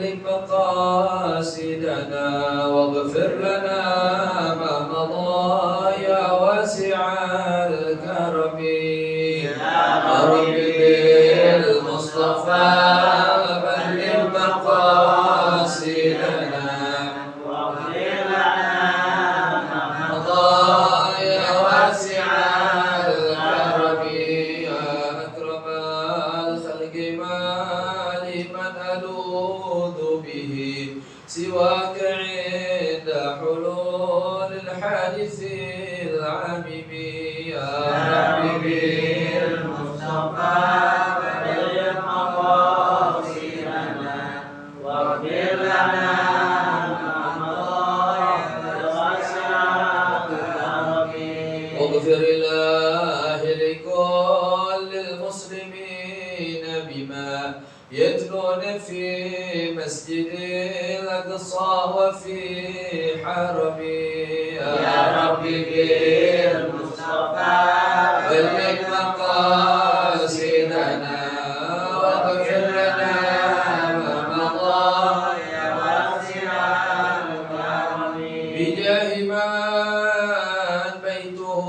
بلغ مقاصدنا واغفر لنا ما مضى يا واسع الكرم يا رب بالمصطفى بلغ مقاصدنا واغفر لنا ما مضى يا واسع الكرم يا أكرم الخلق ما لمن ألوذ به سواك عند حلول الحادث العميم يا حبيبي المصطفى بلغ مقاصدنا واغفر لنا ما مضى يا واسع الكرم واغفر الله لكل المسلمين بما يتلون في مسجد الأقصى وفي حرمي يا ربي بالمصطفى بلغ مقاصدنا واغفر لنا ما مضى يا واسع الكرم بجاه من بيته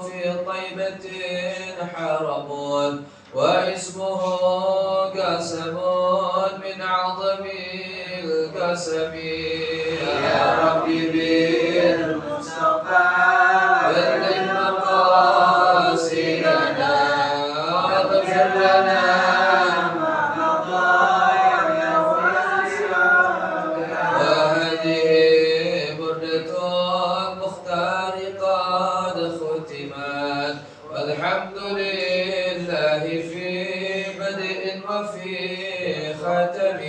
في طيبة حرم واسمه قسم من أعظم القسم يا ربي بالمصطفى بلغ مقاصدنا واغفر لنا ما مضى يا واسع الكرم وهذه بردة المختار قد ختمت والحمد لله في بدء وفي ختم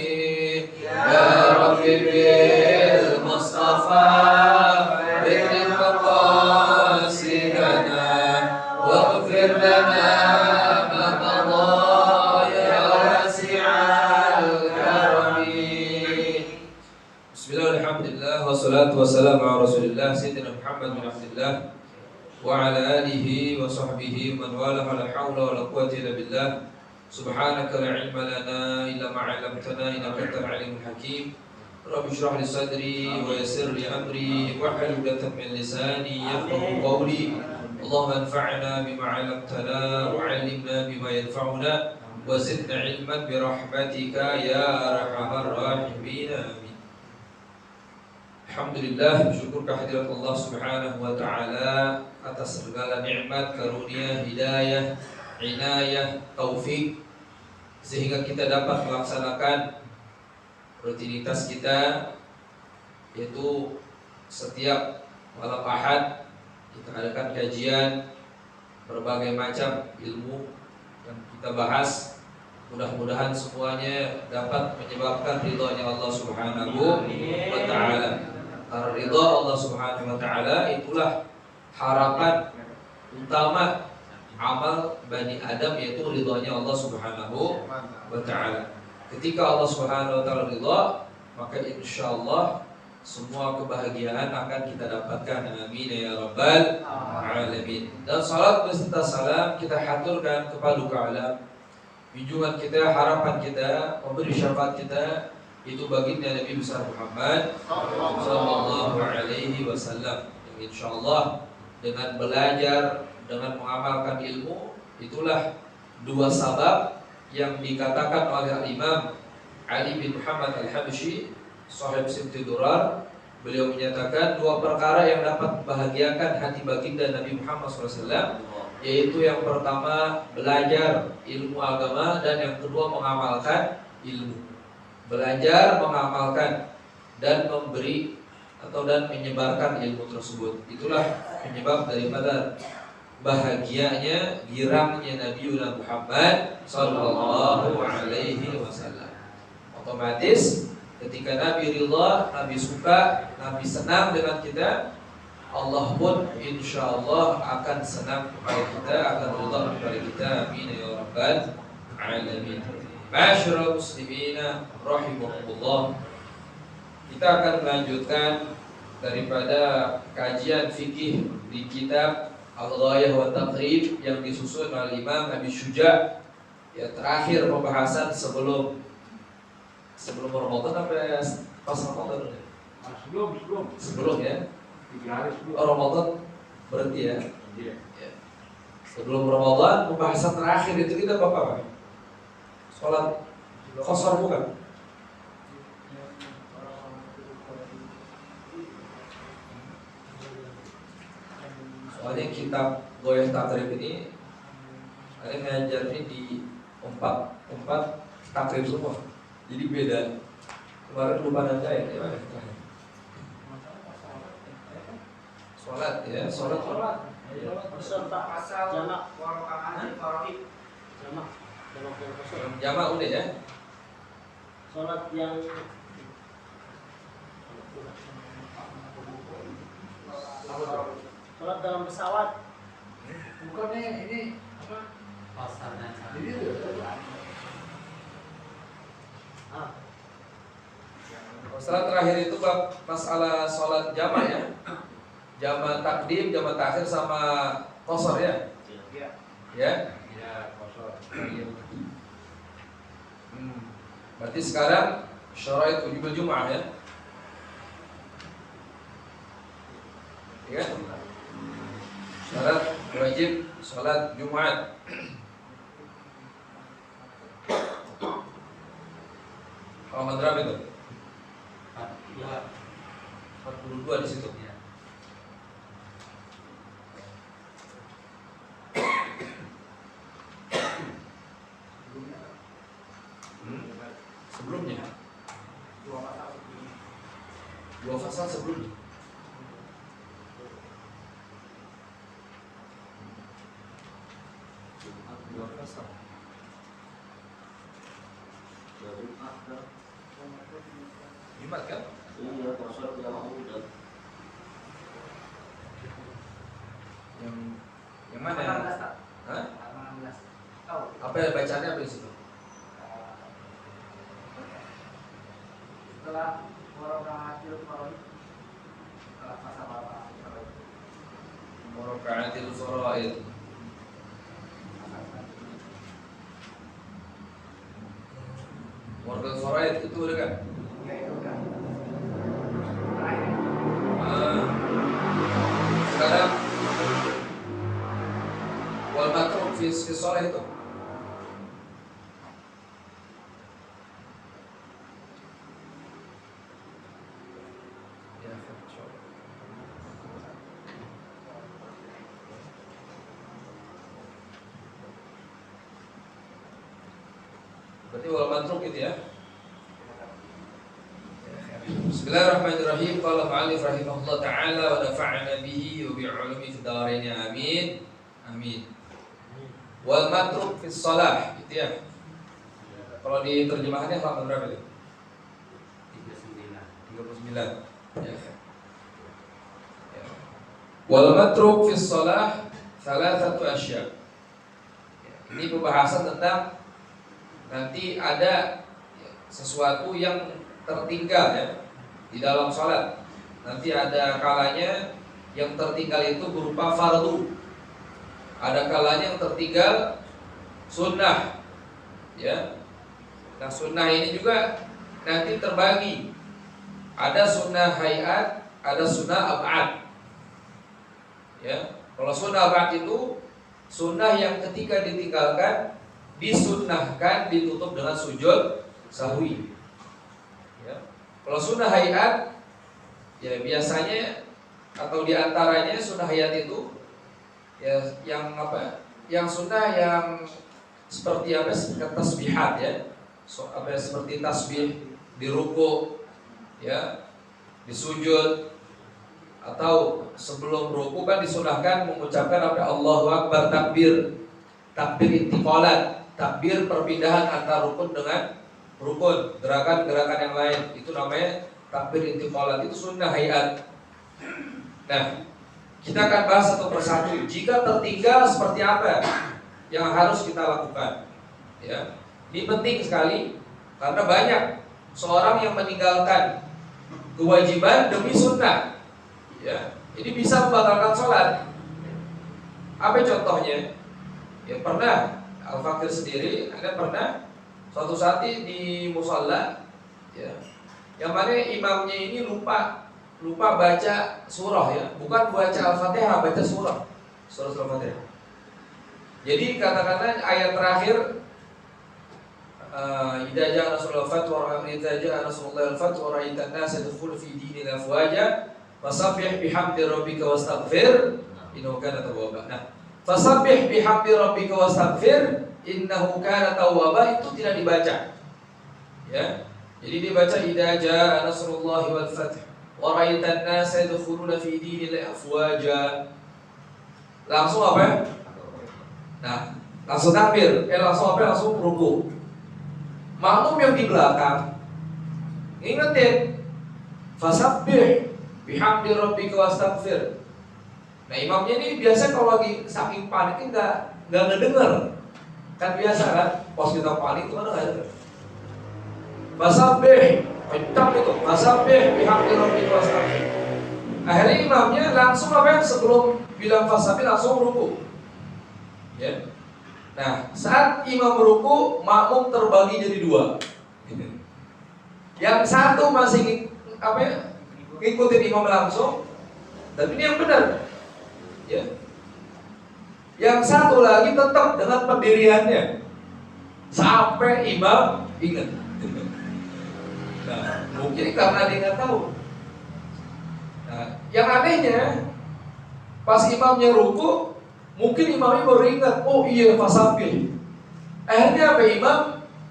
يا ربي بالمصطفى بلغ مقاصدنا واغفر لنا ما مضى يا واسع الكرم بسم الله والحمد لله والصلاة والسلام على رسول الله سيدنا محمد بن عبد الله وعلى آله وصحبه ومن والاه ولا حول ولا قوة إلا بالله سبحانك لا علم لنا إلا ما علمتنا إنك أنت العليم الحكيم رب اشرح لي صدري ويسر لي أمري واحلل عقدة من لساني يفقهوا قولي اللهم انفعنا بما علمتنا وعلمنا بما ينفعنا وزدنا علما برحمتك يا أرحم الراحمين آمين. Alhamdulillah, bersyukur kehadirat Allah Subhanahu wa taala atas segala nikmat, karunia, hidayah, inayah, taufik sehingga kita dapat melaksanakan rutinitas kita, yaitu setiap malam Ahad kita adakan kajian berbagai macam ilmu yang kita bahas. Mudah-mudahan semuanya dapat menyebabkan ridhonya Allah Subhanahu wa taala. Karena ridha Allah Subhanahu wa taala itulah harapan utama amal Bani Adam, yaitu ridhonya Allah Subhanahu wa taala. Ketika Allah Subhanahu wa taala ridha, maka insyaallah semua kebahagiaan akan kita dapatkan. Amin ya rabbal alamin. Dan salat beserta salam kita haturkan kepada alam junjungan kita, harapan kita, pemberi syafaat kita, itu baginda Nabi besar Muhammad sallallahu alaihi wasallam. Yang insyaallah dengan belajar, dengan mengamalkan ilmu, itulah dua sabab yang dikatakan oleh Imam Ali bin Muhammad Al-Habsyi, sahib Sibti Durar. Beliau menyatakan dua perkara yang dapat membahagiakan hati baginda Nabi Muhammad SAW, yaitu yang pertama belajar ilmu agama, dan yang kedua mengamalkan ilmu. Belajar, mengamalkan, dan memberi dan menyebarkan ilmu tersebut. Itulah penyebab daripada bahagianya, girangnya Nabi Muhammad sallallahu alaihi wasallam. Otomatis ketika Nabi ridha, Nabi suka, Nabi senang dengan kita, Allah pun insyaallah akan senang kepada kita, akan ridha kepada kita. Amin ya rabbal alamin. Ma'asyiral muslimina rahimakumullah. Kita akan melanjutkan daripada kajian fikih di kitab Al-Ghayah wa Taqrib yang disusun oleh Imam Abi Syuja. Ya, terakhir pembahasan sebelum Sebelum Ramadan sampai pas Ramadan? Sebelum ya. 3 hari sebelum. Oh, Ramadan berarti ya. Iya. Ya. Sebelum Ramadan pembahasan terakhir itu kita apa? Sholat qasar bukan? Soalnya kitab Goyah Takrib ini ada ngajarnya di empat takrib semua. Jadi beda. Kemarin lupa nanda ya, gimana? Sholat ya, sholat. Peserta asal jamak warokaat faroid jamak Jamak udah ya. sholat yang sholat dalam pesawat Bukannya ini apa? Pasarnya Ini Setelah terakhir itu bab masalah sholat jamak ya. Jamak takdim, jamak takhir sama qasar ya. Iya. Ya. Iya, kosong. Berarti sekarang syarat wujubul Jum'ah ya. Ya. Syarat wajib salat Jumat. Halaman berapa itu? 42 di situ. Sebelumnya dua pasal sebelumnya. Dua pasal. Jumat kan? iya kosong yang udah Yang mana? Hah? 16. Apa ya bacaannya apa di situ? Setelah warokaatil faroid, setelah pasal apa? Muraka'atil faraid. Muraka'atil faraid itu udah kan? Ya itu kan. Terakhir. Sekarang wal matruk fi shalah itu. Ya, coba. Berarti wal matruk itu ya. Bismillahirrahmanirrahim. Qala mu'allif rahimahullah ta'ala wa nafa'ana bihi wa bi'ulumi fid dharain amin. Amin. Wal matruk fi shalah gitu ya. Kalau di terjemahannya halaman berapa itu? 39. Ya. Wal matruk fi shalah thalathatu asya. Ini pembahasan tentang nanti ada sesuatu yang tertinggal ya di dalam sholat. Nanti ada kalanya yang tertinggal itu berupa fardu. Ada kalanya yang tertinggal sunnah. Ya. Nah, sunnah ini juga nanti terbagi. Ada sunnah hayat, ada sunnah ab'ad. Ya. Kalau sunnah ab'ad itu sunnah yang ketika ditinggalkan disunnahkan ditutup dengan sujud sahwi. Ya. Kalau sunnah hayat, ya biasanya atau diantaranya sunnah hayat itu, ya yang apa? Yang sunnah yang seperti apa? Tasbihat ya, apa seperti tasbih di ruku, ya, di sujud, atau sebelum ruku kan disunahkan mengucapkan apa? Allahu Akbar, takbir intiqalat, takbir perpindahan antara rukun dengan rukun, gerakan-gerakan yang lain, itu namanya takbir intiqalat, itu sunnah hayat. Nah, kita akan bahas satu persatu. Jika tertinggal seperti apa yang harus kita lakukan? Ya, ini penting sekali karena banyak seorang yang meninggalkan kewajiban demi sunnah. Ya, ini bisa membatalkan sholat. Apa contohnya? Ya pernah Al-Fakir sendiri, ada pernah suatu saat di musalla Ya. Yang mana imamnya ini lupa baca surah ya, bukan baca Al-Fatihah, baca surah Al-Fatihah. Jadi katakanlah ayat terakhir idza jaa nasrul fath wa idza jaa nasrul fath wa ra'aitan nasa yadkhuluna fi dinil afwaja fasabbih bihamdi rabbika wastaghfir innahu kana tawwaba. Nah, fasabbih bihamdi rabbika wastaghfir innahu kana tawwaba itu tidak dibaca. Ya. Jadi dibaca idza jaa nasrullahi wal fath wa ra'aitan nasa yadkhuluna fi dinil afwaja. Langsung apa? Nah, langsung takbir, langsung ruku. Makmum yang di belakang ingetin fasabbih bihamdi rabbika wastaghfir. Nah, imamnya ini biasa kalau lagi saking panik enggak ngedenger. Kan biasa kan, pas kita panik itu kan enggak denger. Fasabbih, pintar itu. Fasabbih bihamdi rabbika wastaghfir. Akhirnya imamnya langsung sebelum bilang fasabbih langsung ruku. Ya. Nah, saat imam ruku, makmum terbagi jadi dua. Yang satu masih ngikutin imam langsung, tapi ini yang benar. Ya. Yang satu lagi tetap dengan pendiriannya sampai imam ingat. Nah, mungkin karena dia nggak tahu. Nah, yang anehnya pas imamnya ruku, mungkin imamnya baru ingat, oh iya fasabbih. Akhirnya imam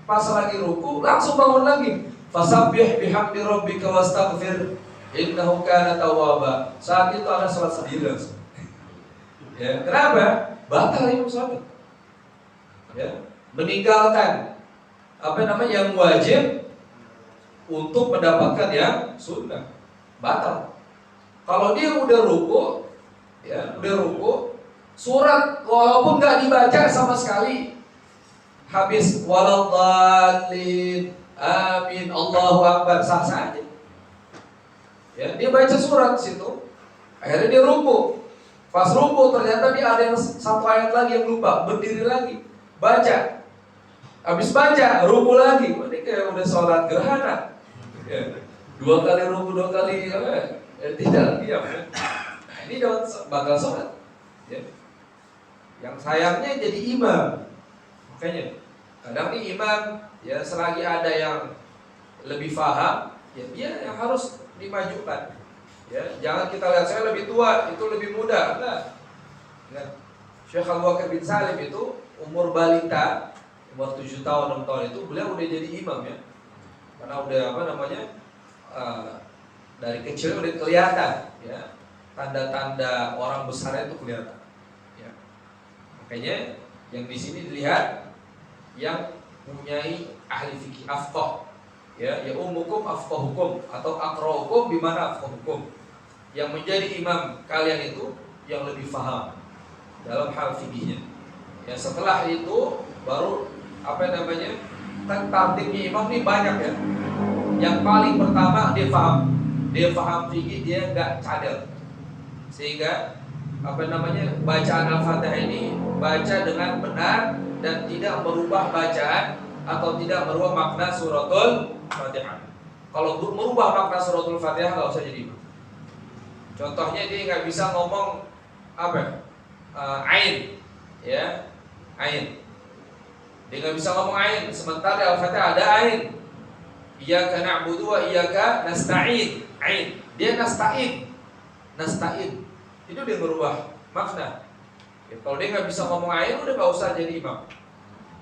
pas lagi ruku langsung bangun lagi. Fasabbih bihamdi rabbika wastaghfir innahu kana tawwaba. Saat itu ada salat sendiri langsung. Ya, kenapa? Batal imam salat. Ya, meninggalkan yang wajib untuk mendapatkan yang sunnah. Batal. Kalau dia udah ruku, surat walaupun nggak dibaca sama sekali, habis waladhdallin, amin, Allahu akbar, sah saja. Ya, dia baca surat situ, akhirnya dia ruku. Pas ruku ternyata dia ada yang satu ayat lagi yang lupa, berdiri lagi, baca. Habis baca, ruku lagi. Ini kayak udah sholat gerhana. Ya, 2 kali ruku, 2 kali tidak diam. Ya. Nah, ini bakal sholat. Ya. Yang sayangnya jadi imam. Makanya kadang nih imam ya selagi ada yang lebih paham, ya dia yang harus dimajukan. Ya, jangan kita lihat saya lebih tua, itu lebih muda. Enggak. Syekh Abu Bakar bin Salim itu umur balita, umur 7 tahun, 6 tahun itu beliau udah jadi imam ya. Karena udah dari kecil udah kelihatan ya. Tanda-tanda orang besar itu kelihatan. Makanya yang di sini dilihat yang mempunyai ahli fikih afqah, ya umukum afqahukum atau aqra'ukum bimana afqahukum. Yang menjadi imam kalian itu yang lebih paham dalam hal fikihnya. Ya setelah itu baru kan tartibnya imam ini banyak ya. Yang paling pertama dia paham fikih, dia enggak cadel. Sehingga bacaan Al-Fatihah ini baca dengan benar dan tidak merubah bacaan atau tidak merubah makna suratul Fatihah. Kalau merubah makna suratul Fatihah nggak usah jadi imam. Contohnya dia nggak bisa ngomong ain, ya ain. Dia nggak bisa ngomong ain, sementara di Al-Fatihah ada ain. Iyyaka na'budu wa iyyaka nasta'in. Ain. Dia nasta'in. Itu dia merubah makna. Ya, kalau dia nggak bisa ngomong ain, udah nggak usah jadi imam.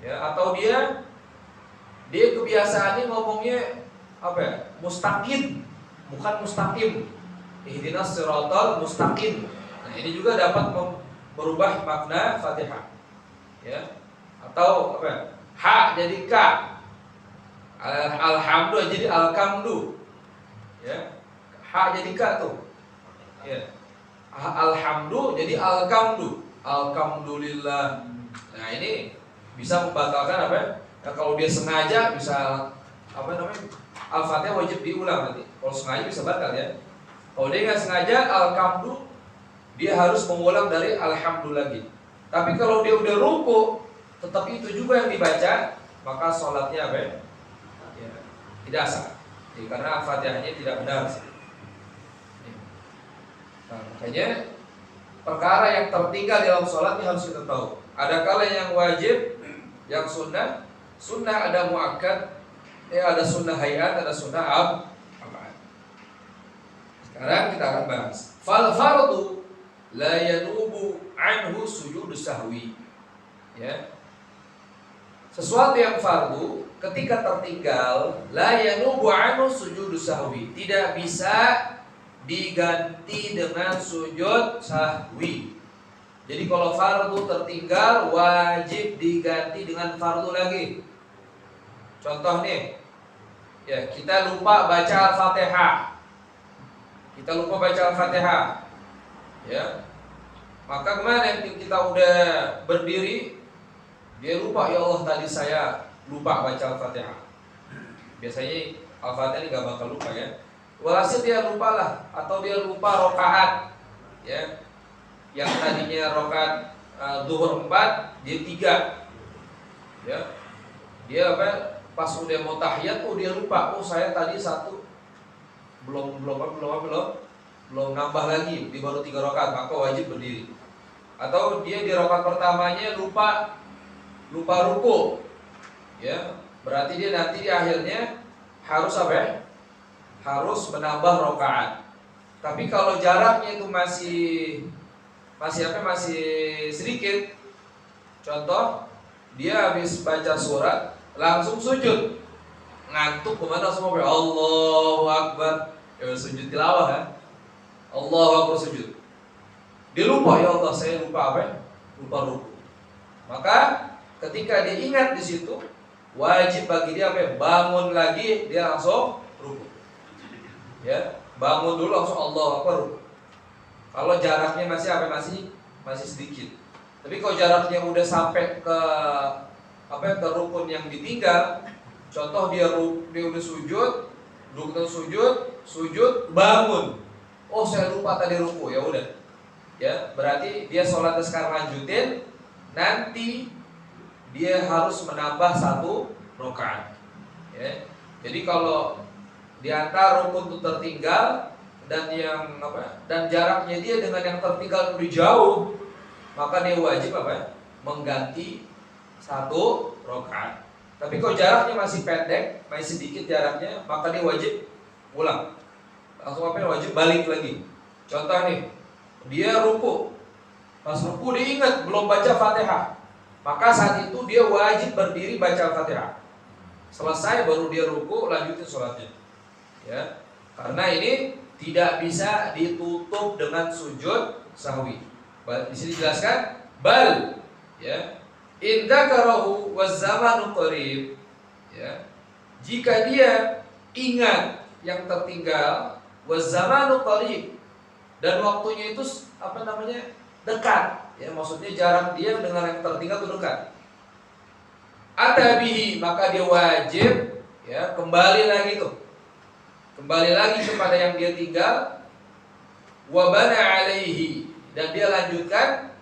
Ya, atau dia kebiasaannya ngomongnya mustaqim, bukan mustaqim. Ihdinas siratal mustaqim. Nah, ini juga dapat merubah makna Fatihah. Ya. Atau ha jadi ka. Alhamdulillah jadi alkamdu. Ya. Ha jadi ka tuh. Ya. Alhamdulillah jadi alkamdu. Alhamdulillah. Nah, ini bisa membatalkan ya, kalau dia sengaja bisa Al-Fatihah wajib diulang nanti. Kalau sengaja bisa batal ya. Kalau dia nggak sengaja alhamdu, dia harus mengulang dari alhamdulillah lagi. Tapi kalau dia udah ruku, tetap itu juga yang dibaca, maka sholatnya ya, tidak sah. karena Al-Fatihahnya tidak benar. Nah, makanya perkara yang tertinggal dalam sholat ini harus kita tahu. Ada kala yang wajib, yang sunnah. Sunnah ada muakkad, ada sunnah hayat, ada sunnah abad. Sekarang kita akan bahas. Fal fardu la yanubu anhu sujudus sahwi. Ya. Sesuatu yang fardu ketika tertinggal la yanubu anhu sujudus sahwi, tidak bisa diganti dengan sujud sahwi. Jadi kalau fardu tertinggal wajib diganti dengan fardu lagi. Contoh nih, ya kita lupa baca Al-Fatihah. Ya. Maka kemarin kita udah berdiri, dia lupa, ya Allah tadi saya lupa baca Al-Fatihah. Biasanya Al-Fatihah ini gak bakal lupa ya. Walhasil dia lupa lah, atau dia lupa rokaat, ya. Yang tadinya rokaat zuhur 4, dia 3. Ya. Dia pas udah mau tahiyat, dia lupa, saya tadi 1 belum nambah lagi, di baru 3 rakaat, maka wajib berdiri. Atau dia di rakaat pertamanya lupa ruku, ya, berarti dia nanti di akhirnya harus harus menambah rakaat. Tapi kalau jaraknya itu masih sedikit, contoh dia habis baca surat langsung sujud, ngantuk kemana semua, Allahu Akbar, ya sujud tilawah kan, Allahu Akbar sujud. Dia lupa, ya Allah saya lupa lupa ruku. Maka ketika dia ingat di situ, wajib bagi dia bangun lagi, dia langsung ruku. Ya, bangun dulu langsung Allahu Akbar ruku. Kalau jaraknya masih sedikit. Tapi kalau jaraknya udah sampai ke ke rukun yang ditinggal, contoh dia udah sujud, sujud, bangun. Oh saya lupa tadi ruku, ya udah. Ya, berarti dia sholatnya sekarang lanjutin, nanti dia harus menambah 1 rakaat. Ya. Jadi kalau di antara rukun itu tertinggal dan dan jaraknya dia dengan yang tertinggal lebih jauh, maka dia wajib mengganti 1 rakaat. Tapi kalau jaraknya masih pendek, masih sedikit jaraknya, maka dia wajib ulang. Langsung wajib balik lagi. Contoh nih, dia ruku. Pas ruku dia ingat belum baca Fatihah. Maka saat itu dia wajib berdiri baca Fatihah. Selesai baru dia ruku, lanjutin sholatnya. Ya. Karena ini tidak bisa ditutup dengan sujud sahwi. Di sini dijelaskan bal, ya. In dzakarahu waz zamanu qarib, ya. Jika dia ingat yang tertinggal, waz zamanu qarib, dan waktunya itu dekat, ya, maksudnya jarak dia dengan yang tertinggal itu dekat. Atabihi, maka dia wajib, ya, kembali lagi kepada yang dia tinggal, wa bana alaihi, dan dia lanjutkan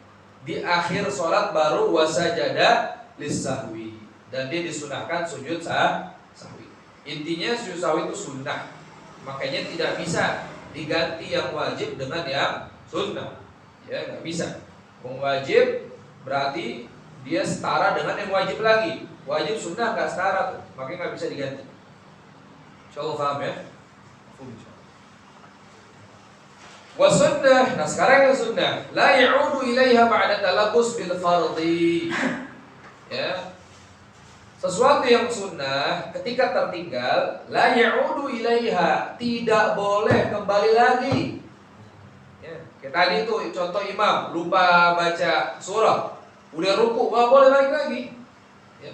di akhir sholat baru wasajada lis-sahwi, dan dia disunahkan sujud sahwi. Intinya sujud sahwi itu sunnah, makanya tidak bisa diganti yang wajib dengan yang sunnah. Ya, nggak bisa. Yang wajib berarti dia setara dengan yang wajib lagi. Wajib sunnah nggak setara tuh, makanya nggak bisa diganti. Insyaallah paham ya? Wa sunnah, nah sekarang yang sunnah, la ya'udu ilaiha ba'da talabbus bil fardhi. Ya. Sesuatu yang sunnah ketika tertinggal, la ya'udu ilaiha, tidak boleh kembali lagi. Ya, kayak tadi itu contoh imam lupa baca surah, udah ruku, enggak boleh balik lagi. Ya.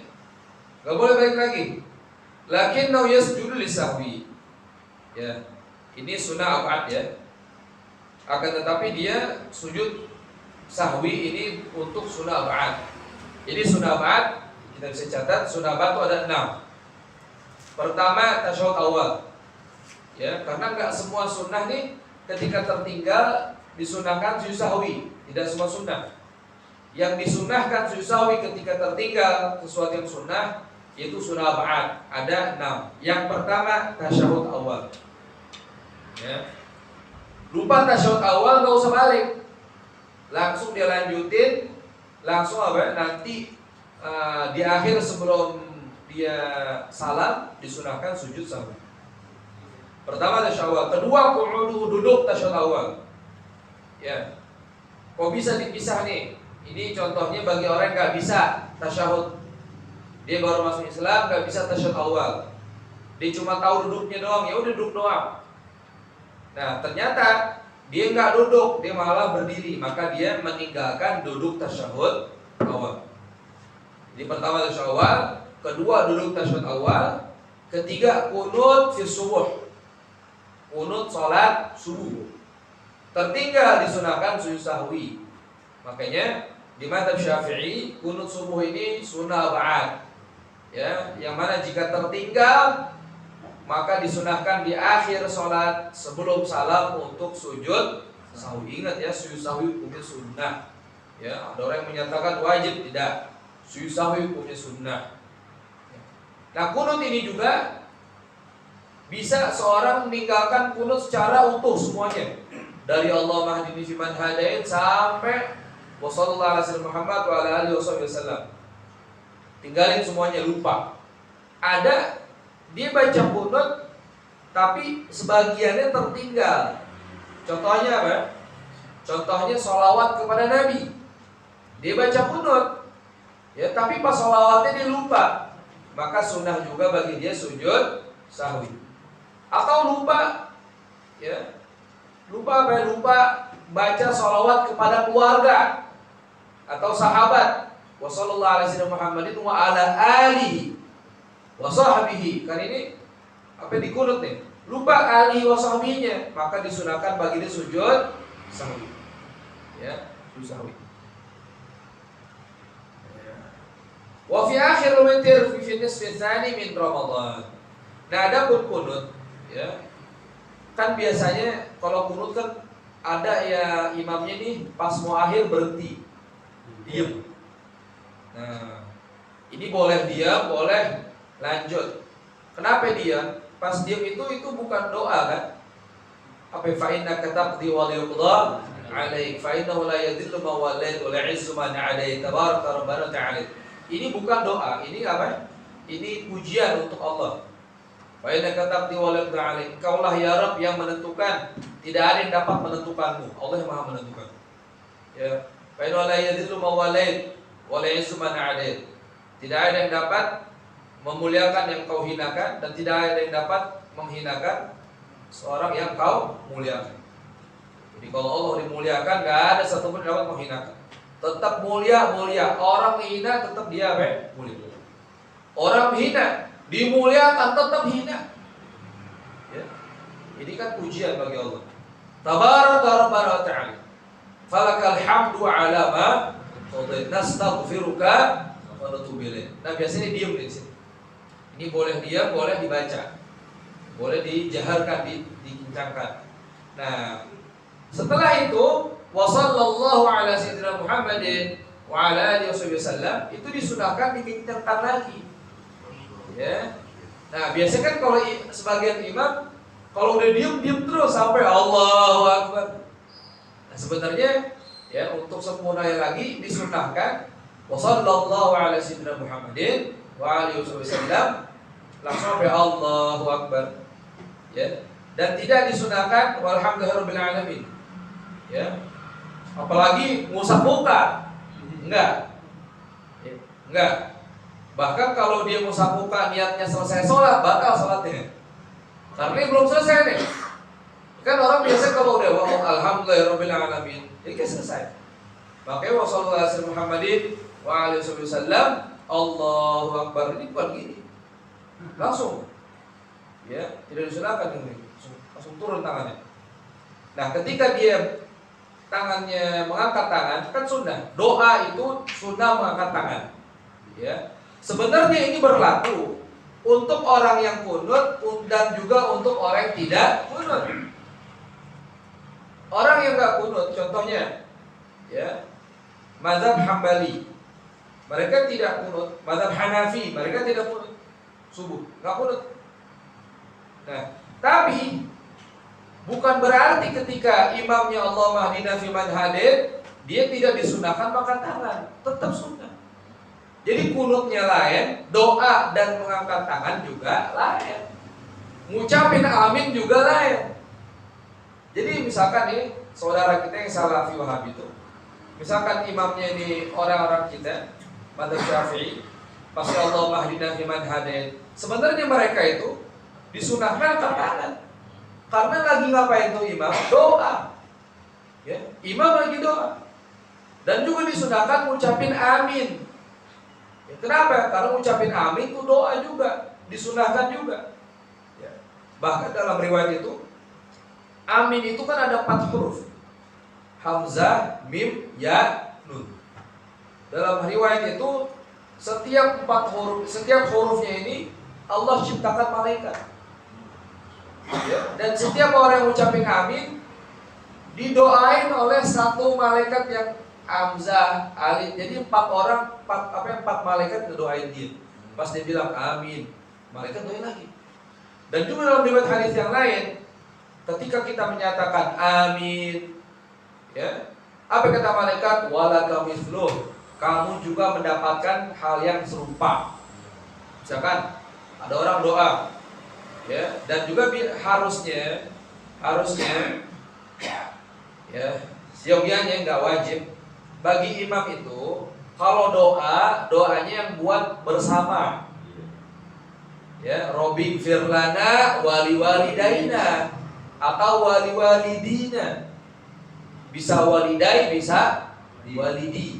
Enggak boleh balik lagi. Lakinnahu yasjudu lisahwi. Ya. Ini sunnah abad ya. Akan tetapi dia sujud sahwi ini untuk sunnah abad. Jadi sunnah abad kita bisa catat, sunnah abad itu ada 6. Pertama tasyahud awal. Ya, karena enggak semua sunnah nih ketika tertinggal disunahkan sujud sahwi, tidak semua sunnah. Yang disunahkan sujud sahwi ketika tertinggal sesuatu yang sunnah Itu sunnah ba'ad. Ada 6. Yang pertama tasyahud awal. Ya. Lupa tasyahud awal nggak usah balik. Langsung dia lanjutin. Langsung nanti di akhir sebelum dia salam disunahkan sujud sahwi. Pertama tasyahud awal. Kedua qu'udu, duduk tasyahud awal. Ya. Kok bisa dipisah nih? Ini contohnya bagi orang yang nggak bisa tasyahud. Dia baru masuk Islam, nggak bisa tasyahud awal. Dia cuma tahu duduknya doang, ya udah duduk doang. Nah ternyata dia nggak duduk, dia malah berdiri, maka dia meninggalkan duduk tasyahud awal. Jadi pertama tasyahud awal, kedua duduk tasyahud awal, ketiga kunut fi subuh, kunut sholat subuh. Tertinggal disunahkan sujud sahwi. Makanya di mazhab Syafi'i kunut subuh ini sunnah ba'ad. Ya, yang mana jika tertinggal maka disunahkan di akhir sholat sebelum salam untuk sujud sahwi. Ingat ya, sujud sahwi hukumnya sunnah. Ya, ada orang yang menyatakan wajib, tidak. Sujud sahwi hukumnya sunnah. Nah, kunut ini juga bisa seorang meninggalkan kunut secara utuh semuanya. Dari Allah mahdini fiman hadait sampai wa sallallahu alaihi wasallam Muhammad wa ala alihi wasallam. Tinggalin semuanya, lupa. Ada dia baca kunut tapi sebagiannya tertinggal. Contohnya apa? Contohnya sholawat kepada Nabi. Dia baca kunut, ya, tapi pas sholawatnya dia lupa. Maka sunnah juga bagi dia sujud sahwi. Atau lupa, ya, lupa baca sholawat kepada keluarga atau sahabat. Wa sallallahu alaihi wasallam Muhammadin wa ala alihi wa sahbihi. Kan ini apa di kunut nih? Lupa alihi wa sahbihinya, maka disunahkan bagi dia sujud sahwi. Ya, sujud sahwi. Wa fi akhir witir fi nisfi tsani min Ramadan. Nah, ada pun kunut, ya. Kan biasanya kalau kunut kan ada ya imamnya nih pas mau akhir berhenti, diam. Nah, ini boleh diam, boleh lanjut. Kenapa diam? Pas diam itu bukan doa kan? Apa fa innaka taqdi wa la yuqda alaik fa innahu la yadhillu man walait wa la ya'izzu man adait tabaraka rabbana ta'ala. Ini bukan doa, ini apa? Ini pujian untuk Allah. Fa innaka taqdi wa la yuqda alaik. Engkaulah ya Rabb yang menentukan, tidak ada yang dapat menentukanmu. Allah yang Maha menentukan. Ya, fa innahu la yadhillu man walait wa la ya'izzu man adait. Tidak ada yang dapat memuliakan yang kau hinakan, dan tidak ada yang dapat menghinakan seorang yang kau muliakan. Jadi kalau Allah dimuliakan, gak ada satupun yang dapat menghinakan. Tetap mulia. Orang hina tetap dia mulia. Orang hina dimuliakan tetap hina. Ya. Ini kan pujian bagi Allah. Tabaraka rabbana wa ta'ala. Falakal hamdu ala ma qadait nastaghfiruka wa natubu ilaik. Nah, biasanya diam di sini. Ini boleh diam, boleh dibaca, boleh dijaharkan, dikencangkan. Nah, setelah itu wa sallallahu ala sayyidina Muhammadin wa ala alihi wasallam, itu disunahkan dikencangkan lagi. Ya. Nah, biasanya kan kalau sebagian imam kalau udah diam terus sampai Allahu Akbar. Nah, sebenarnya ya untuk sempurnanya lagi disunahkan wa sallallahu ala sayyidina Muhammadin wa alihi wasallam langsung sampai Allahu Akbar, ya, dan tidak disunahkan walhamdulillahirabbil alamin, ya, apalagi ngusap muka, enggak, ya, enggak. Bahkan kalau dia ngusap muka niatnya selesai sholat, batal sholatnya, karena belum selesai nih. Kan orang biasa kalau udah alhamdulillahirabbil alamin, jadi selesai. Makanya wasallallahu alaihi Muhammadin wa alihi wasallam Allahu Akbar, ini bukan gini. Langsung, ya, tidak disunahkan ini, langsung turun tangannya. Nah, ketika dia tangannya mengangkat tangan, kan sunnah. Doa itu sunnah mengangkat tangan, ya. Sebenarnya ini berlaku untuk orang yang kunut dan juga untuk orang yang tidak kunut. Orang yang nggak kunut, contohnya, ya, mazhab Hambali. Mereka tidak kunut. Mazhab Hanafi, mereka tidak kunut subuh, nggak kunut. Nah, tapi bukan berarti ketika imamnya Allah mahdina fiman hadid, dia tidak disunahkan makan tangan, tetap sunnah. Jadi kunutnya lain, doa dan mengangkat tangan juga lain, ngucapin amin juga lain. Jadi misalkan nih saudara kita yang salafi wahabi itu, misalkan imamnya ini orang-orang kita mazhab Syafi'i, pasti Allah mahdina fiman hadid, sebenarnya mereka itu disunahkan angkat tangan. Karena lagi ngapain tuh imam? Doa. Ya, imam lagi doa. Dan juga disunahkan ngucapin amin. Ya, kenapa? Karena ngucapin amin itu doa juga, disunahkan juga. Ya. Bahkan dalam riwayat itu, amin itu kan ada 4 huruf. Hamzah, mim, ya, nun. Dalam riwayat itu setiap hurufnya ini Allah ciptakan malaikat. Ya, dan setiap orang yang ngucapin amin didoain oleh satu malaikat yang Hamzah, Ali. Jadi 4 malaikat ngedoain dia. Pas dia bilang amin, malaikat doain lagi. Dan juga dalam riwayat hadis yang lain, ketika kita menyatakan amin, ya, apa kata malaikat? Walaka misluh, kamu juga mendapatkan hal yang serupa. Misalkan ada orang doa, ya, dan juga harusnya ya, seyogianya nggak wajib bagi imam itu kalau doanya yang buat bersama, ya, Robbi firlana wali walidaina atau wali walidina, bisa walidai bisa walidi,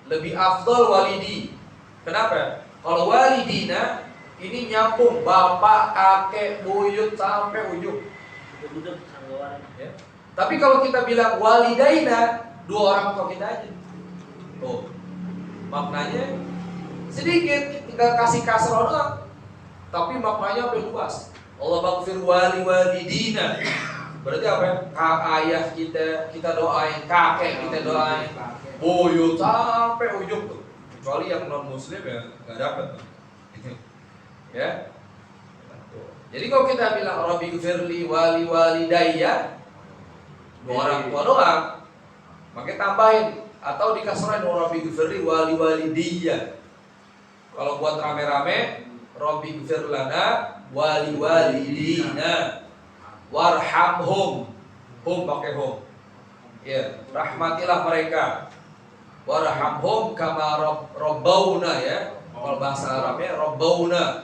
lebih afdol walidi. Kenapa? Kalau walidina ini nyambung bapak, kakek, buyut sampai ujung. Ya. Tapi kalau kita bilang walidaina, 2 orang tua kita aja. Tuh, maknanya sedikit, tinggal kasih kasroh doang. Tapi maknanya apa luas. Allah maghfir wali walidina. Berarti apa ya? Ayah kita doain, kakek kita doain, buyut sampai ujung tuh. Kecuali yang non muslim ya nggak dapat tuh. Ya. Jadi kalau kita bilang Rabbi gfirli wali walidayya, 2 orang tua doang, makanya tambahin atau dikasrahin Rabbi gfirli wali walidiyya. Kalau buat rame-rame Rabbi gfir lana wali walidina warhamhum, hum pakai hum. Ya, rahmatilah mereka. Warhamhum kama rabbauna, ya. Kalau bahasa Arabnya rabbauna.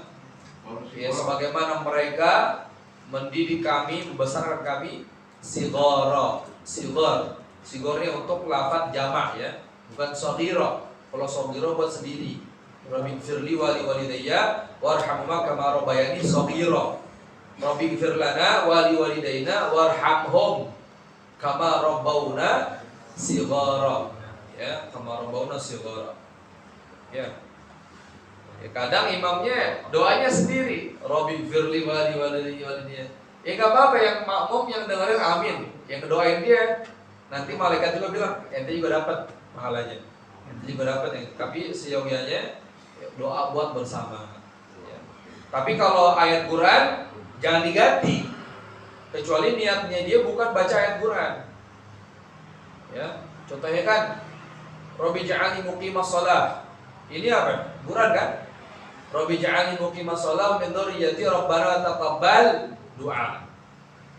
Ya, sebagaimana mereka mendidik kami, membesarkan kami, sighara. Sigornya untuk lafaz jamak, ya, bukan shaghira. Kalau shaghira buat sendiri. Rabbi gfirli wali walidayya warhamhuma kama rabbayani shaghira. Rabbi gfir lana wali walidaina warhamhum kama rabbauna sighara. Ya, kama rabbauna sighara. Ya. Ya, kadang imamnya doanya sendiri, Rabbi firli wali walidayya. Ya nggak apa-apa, yang makmum yang dengerin amin, yang doain dia. Nanti malaikat juga bilang, ente juga dapat pahalanya, ente juga dapat. Tapi seyogianya doa buat bersama. Ya. Tapi kalau ayat Quran jangan diganti, kecuali niatnya dia bukan baca ayat Quran. Ya, contohnya kan, Rabbi ja'alni muqimas shalah. Ini apa? Quran kan? Rabbi ja'alni muqimas shalah min dzurriyyati rabbana taqabbal du'a.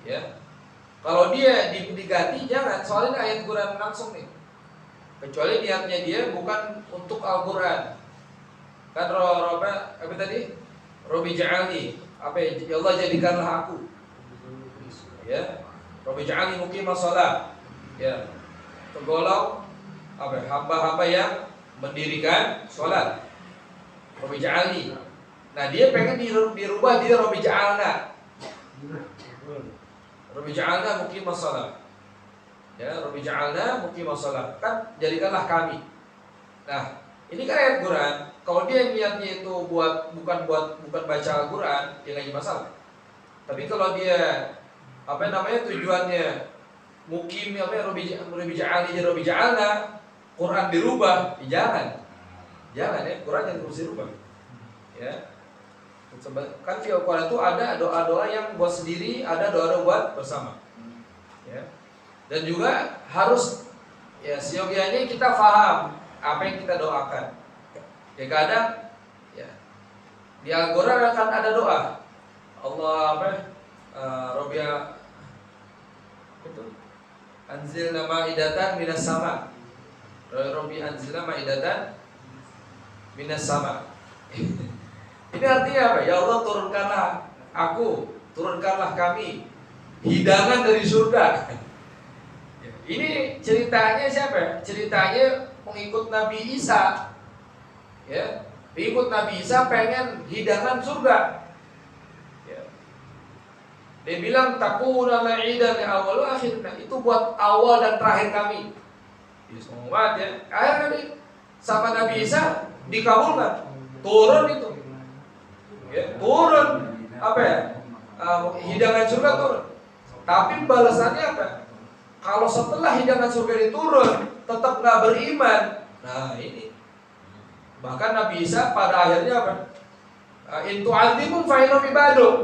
Ya. Kalau dia diganti jangan, soalnya ayat Quran langsung nih. Kecuali niatnya dia bukan untuk Al-Qur'an. Kan apa tadi? Rabbi ja'alni, apa ya? Ya Allah jadikanlah aku. Ya. Rabbi ja'alni muqimas shalah. Ya. Tergolong apa? Hamba-hamba yang mendirikan sholat. Rabbi ja'alni. Nah, dia pengen dirubah dia Rabbi ja'alna. Rabbi ja'alna muqimas shalah. Ya, Rabbi ja'alna muqimas shalah. Kan jadikanlah kami. Nah, ini kan ayat Quran. Kalau dia niatnya itu bukan baca Al-Quran, ya nggak jadi masalah. Tapi kalau dia tujuannya mukim Rabbi ja'alni jadi Rabbi ja'alna, Quran dirubah, ya jangan. Jangan ya, Quran yang terus dirubah. Ya. Kan di Al-Quran itu ada doa-doa yang buat sendiri, ada doa-doa buat bersama. Ya. Dan juga harus ya seyogianya kita paham apa yang kita doakan. Ya kadang ya di Al-Quran akan ada doa. Allah Robiah itu anzilna ma'idatan minas sama. Robbi anzilna ma'idatan minas sama. Ini artinya apa? Ya Allah turunkanlah kami hidangan dari surga. Ini ceritanya siapa? Ceritanya pengikut Nabi Isa. Ya, pengikut Nabi Isa pengen hidangan surga. Ya. Dia bilang takuna ma'idan li awal wa akhir. Nah, itu buat awal dan terakhir kami. Semua ya. Akhirnya sama Nabi Isa dikabulkan. Turun itu. Ya, turun apa ya? Hidangan surga turun. Tapi balasannya apa? Kalau setelah hidangan surga diturun tetap nggak beriman, nah ini. Bahkan Nabi Isa pada akhirnya apa? In tu'adzibhum fa innahum ibaduk.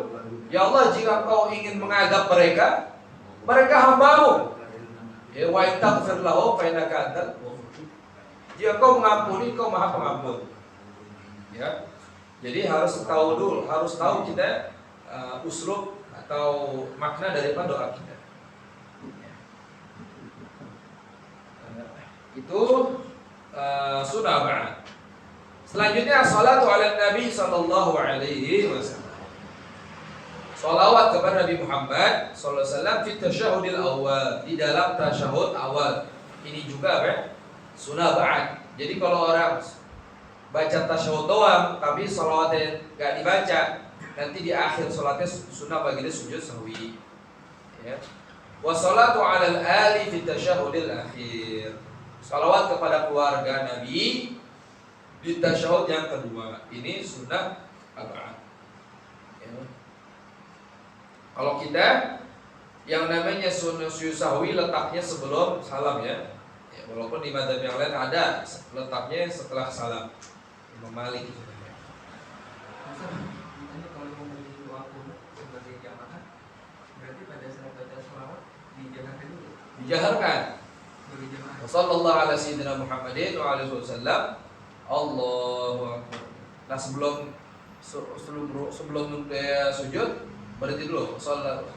Ya Allah, jika kau ingin mengadab mereka hambamu. Ya wa in taghfir lahum fa innaka antal ghafur. Jika kau mengampuni, kau Maha Pengampun. Ya. Jadi harus tahu kita uslub atau makna daripada doa kita. Itu sunnah ba'd. Selanjutnya salatu ala Nabi sallallahu alaihi wasallam. Salawat kepada Nabi Muhammad sallallahu alaihi wasallam fi tasyahudil awal, di dalam tasyahud awal. Ini juga sunnah ba'd. Jadi kalau orang baca tasyahud doang tapi salawatnya enggak dibaca, nanti di akhir salatnya sunnah bagi dia sujud sahwi. Ya. Wa salatu 'alal ali fi tasyahudil akhir. Salawat kepada keluarga Nabi di tasyahud yang kedua. Ini sunnah ba'd. Ya. Kalau kita yang namanya sunnah sujud sahwi letaknya sebelum salam ya. Ya walaupun di madzhab yang lain ada letaknya setelah salam. Imam Malik itu. Misalnya kalau mau beli doa kunut sebagai jamaah, berarti pada saat baca sholawat dijaharkan dulu. Dijaharkan. Sebagai jamaah. Sallallahu ala sayyidina Muhammadin wa alihi wasallam. Allahu akbar. Nah sebelum sujud berarti dulu. Sallallahu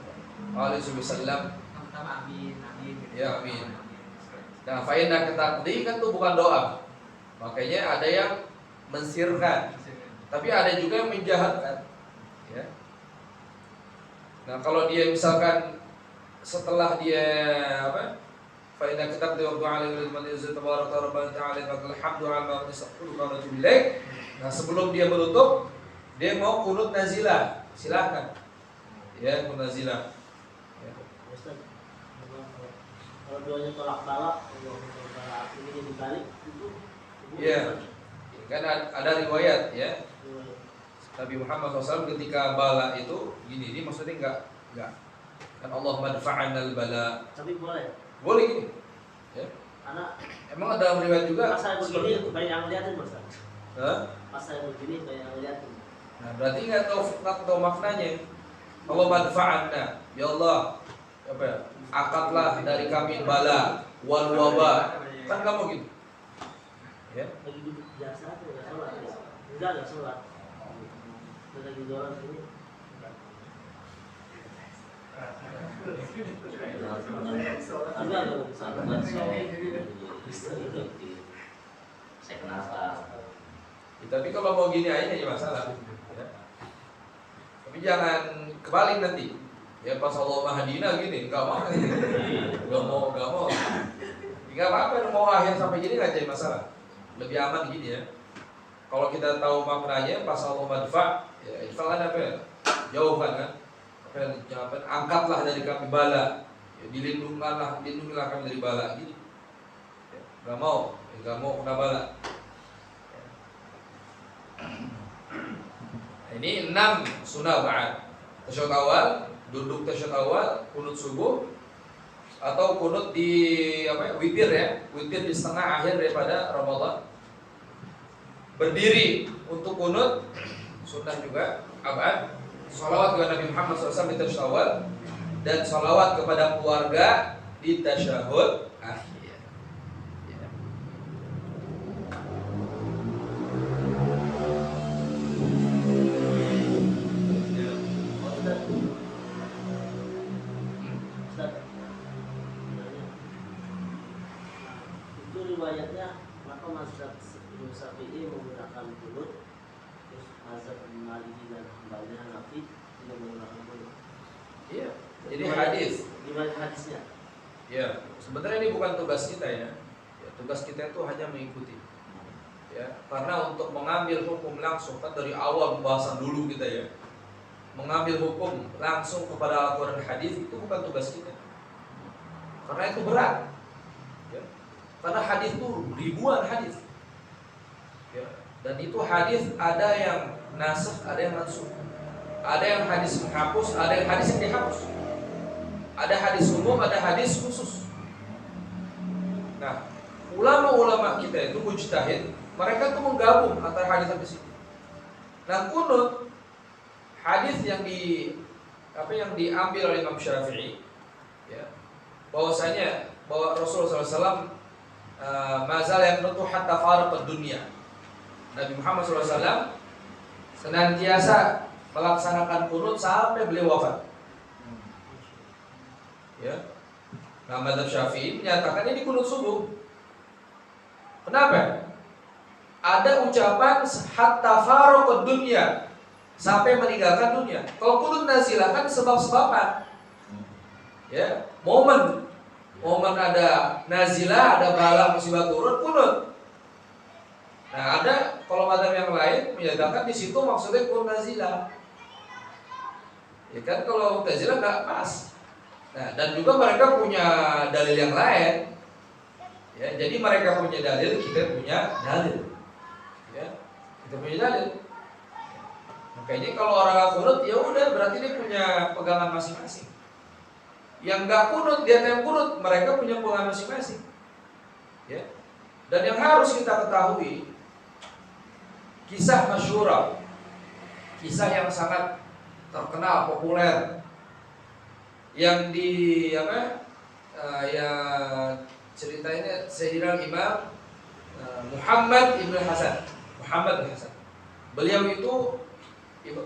alaihi wasallam. Pertama amin. Ya amin. Nah fa inna taqdi kan itu bukan doa. Makanya ada yang mensirkan, tapi ada juga yang menjahatkan. Ya. Nah kalau dia misalkan setelah dia fa inna kitab wa alaihi wa sallam tabaraka rabbana ta'ala wa alhamdu ala ma tasaqulu wa natubu ilaik. Nah sebelum dia menutup, dia mau kunut nazilah, silakan. Ya, kunut nazilah. Ya. Ustaz, kalau doanya tolak balak, Allah ini dibalik itu. Iya. Kan ada riwayat ya. Nabi Muhammad SAW ketika bala itu gini, ini maksudnya enggak kan Allah madfa'anal bala. Tapi boleh. Boleh gini. Ya. Anak Emang ada riwayat juga pas saya begini banyak yang liatin Ustaz. Hah? Pas saya begini banyak yang liatin. Nah, berarti enggak tahu maknanya. Allah madfa'anna. Ya Allah, apa ya? Angkatlah dari kami bala wal waba. Kan kamu gitu. Ya. Lagi duduk biasa tuh enggak sholat. Enggak sholat. Lagi jualan sini. Agak bisa. Saya kenapa? Ya, tapi kalau mau gini aja ya masalah. Ya. Tapi jangan kebalik nanti. Ya pas Allah Mahadina gini, enggak mau. Enggak mau. Enggak apa-apa mau akhir sampai gini enggak jadi masalah. Lebih aman gini ya. Kalau kita tahu maknanya pas Allah madfa, ya idfa kan apa ya? Jauhkan kan? Apa yang diucapkan? Angkatlah dari kami bala. Ya, lindungilah kami dari bala gini. Ya, enggak mau kena bala. Ya. Ini 6 sunnah ba'd. Tasyahud awal, duduk tasyahud awal, kunut subuh atau kunut di witir ya, witir di setengah akhir daripada Ramadan. berdiri untuk kunut sunnah juga abad, sholawat kepada Nabi Muhammad SAW di tasyahud awal, dan sholawat kepada keluarga di tasyahud akhir. Ya. Ustaz, itu riwayatnya maka mazhab Imam Syafi'i menggunakan kunut, terus mazhab Maliki dan Hambali Hanafi tidak menggunakan kunut. Iya. Jadi hadis. Gimana hadisnya? Ya, sebenarnya ini bukan tugas kita ya. Tugas kita itu hanya mengikuti. Ya, karena untuk mengambil hukum langsung kan dari awal pembahasan dulu kita ya. Mengambil hukum langsung kepada Al-Quran dan hadis itu bukan tugas kita. Karena itu berat. Ya. Karena hadis itu ribuan hadis. Ya. Dan itu hadis ada yang nasakh, ada yang mansukh. Ada yang hadis menghapus, ada yang hadis yang dihapus. Ada hadis umum, ada hadis khusus. Nah, ulama-ulama kita itu mujtahid, mereka tuh menggabung antara hadis itu. Nah, kunut hadis yang diambil oleh Imam Syafi'i, ya, bahwasanya bahwa Rasulullah SAW mazal yaqnutu hatta faraqad dunya. Nabi Muhammad SAW senantiasa melaksanakan kunut sampai beliau wafat. Ya. Nah, mazhab Syafi'i menyatakan ini kunut subuh. Kenapa? Ada ucapan hatta faraqad dunya, sampai meninggalkan dunia. Kalau kunut nazilah kan sebab-sebaban. Ya, momen ada nazilah, ada bala musibah turun, kunut. Nah, ada kalau mazhab yang lain menyatakan di situ maksudnya kunut nazilah. Ya kan, kalau nazilah enggak pas. Nah, dan juga mereka punya dalil yang lain. Ya, jadi mereka punya dalil, kita punya dalil. Ya, kita punya dalil. Makanya kalau orang kunut ya udah berarti dia punya pegangan masing-masing. Yang enggak kunut, dia yang kunut, mereka punya pegangan masing-masing. Ya. Dan yang harus kita ketahui, kisah masyhur, kisah yang sangat terkenal, populer, yang cerita ini Sayyidina Imam Muhammad Ibn Hasan. Beliau itu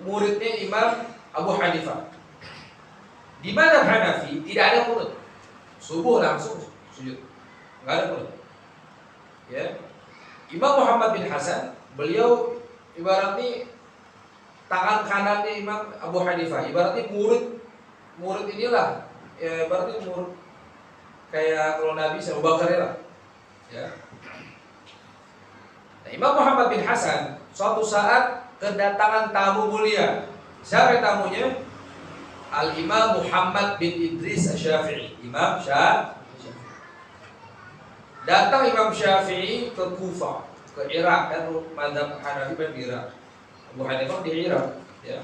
muridnya Imam Abu Hanifah. Di mana Hanafi tidak ada kunut. Subuh langsung sujud. Enggak ada kunut. Ya. Imam Muhammad bin Hasan, beliau ibaratnya tangan kanannya Imam Abu Hanifah, ibaratnya murid inilah, ya ibaratnya murid kayak kalau Nabi Abu Bakar lah. Ya. Nah, Imam Muhammad bin Hasan suatu saat kedatangan tamu mulia. Siapa tamunya? Al-Imam Muhammad bin Idris Asy-Syafi'i. Imam Syafi'i. Datang Imam Syafi'i ke Kufah, ke Irak, kan mazhab Hanafi di Irak. Abu Hanifah di Irak, ya.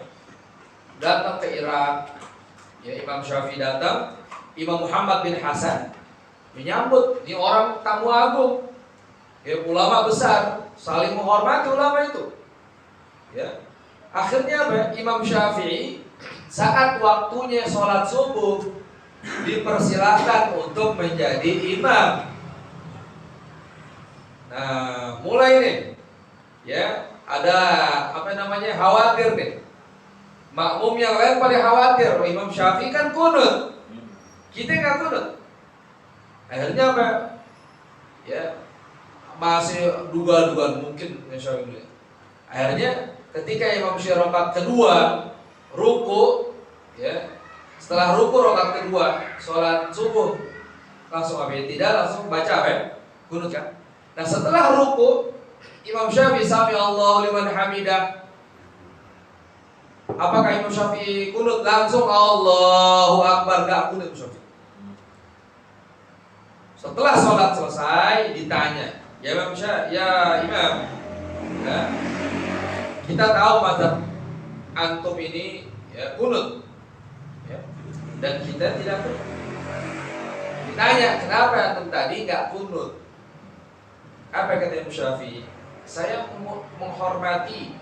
Datang ke Irak. Ya, Imam Syafi'i datang, Imam Muhammad bin Hasan menyambut, ini orang tamu agung. Ya, ulama besar, saling menghormati ulama itu. Ya. Akhirnya apa? Imam Syafi'i saat waktunya sholat subuh dipersilakan untuk menjadi imam. Nah, mulai nih, ya ada khawatir nih. Makmum yang lain pada khawatir, Imam Syafi'i kan kunut, kita nggak kunut. Akhirnya apa? Ya masih duga-duga mungkin Syafi'i. Akhirnya ketika Imam Syafi'i rakaat kedua ruku, ya setelah ruku rakaat kedua sholat subuh langsung apa ya? Tidak langsung baca apa ya? Kunut kan? Nah setelah ruku Imam Syafi'i sami Allahu liman hamidah. Apakah Imam Syafi'i kunut langsung Allahu Akbar? Gak kunut Imam Syafi'i. Setelah sholat selesai ditanya, ya Imam Syafi'i, ya Imam, ya, kita tahu mazhab antum ini ya kunut, ya, dan kita tidak kunut. Ditanya kenapa antum tadi nggak kunut? Apa kata Imam Syafi'i? saya menghormati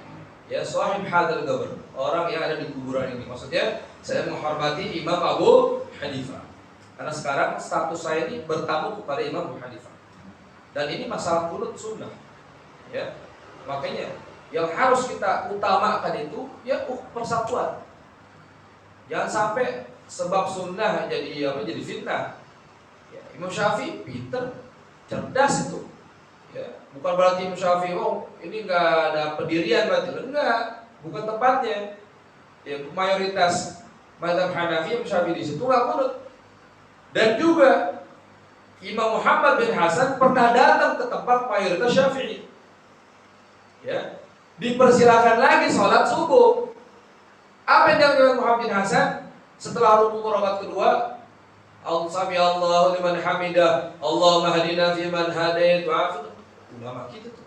ya sahib hadzal qabr, orang yang ada di kuburan ini. Maksudnya saya menghormati Imam Abu Hanifah. Karena sekarang status saya ini bertamu kepada Imam Abu Hanifah. Dan ini masalah kunut sunnah. Ya. Makanya yang harus kita utamakan itu ya persatuan. Jangan sampai sebab sunnah jadi fitnah. Ya, Imam Syafi'i pinter, cerdas itu. Ya, bukan berarti Imam Syafi'i ini nggak ada pendirian berarti enggak, bukan tempatnya. Ya, mayoritas mazhab Hanafi Imam Syafi'i di situ nggak kunut. Dan juga Imam Muhammad bin Hasan pernah datang ke tempat mayoritas Syafi'i. Ya, dipersilakan lagi sholat subuh. Apa yang dilakukan Muhammad bin Hasan setelah rukuk rakaat kedua? Sami Allahu liman hamidah, Allahumma hadina fi man hadait wa afid. Ulama kita tuh.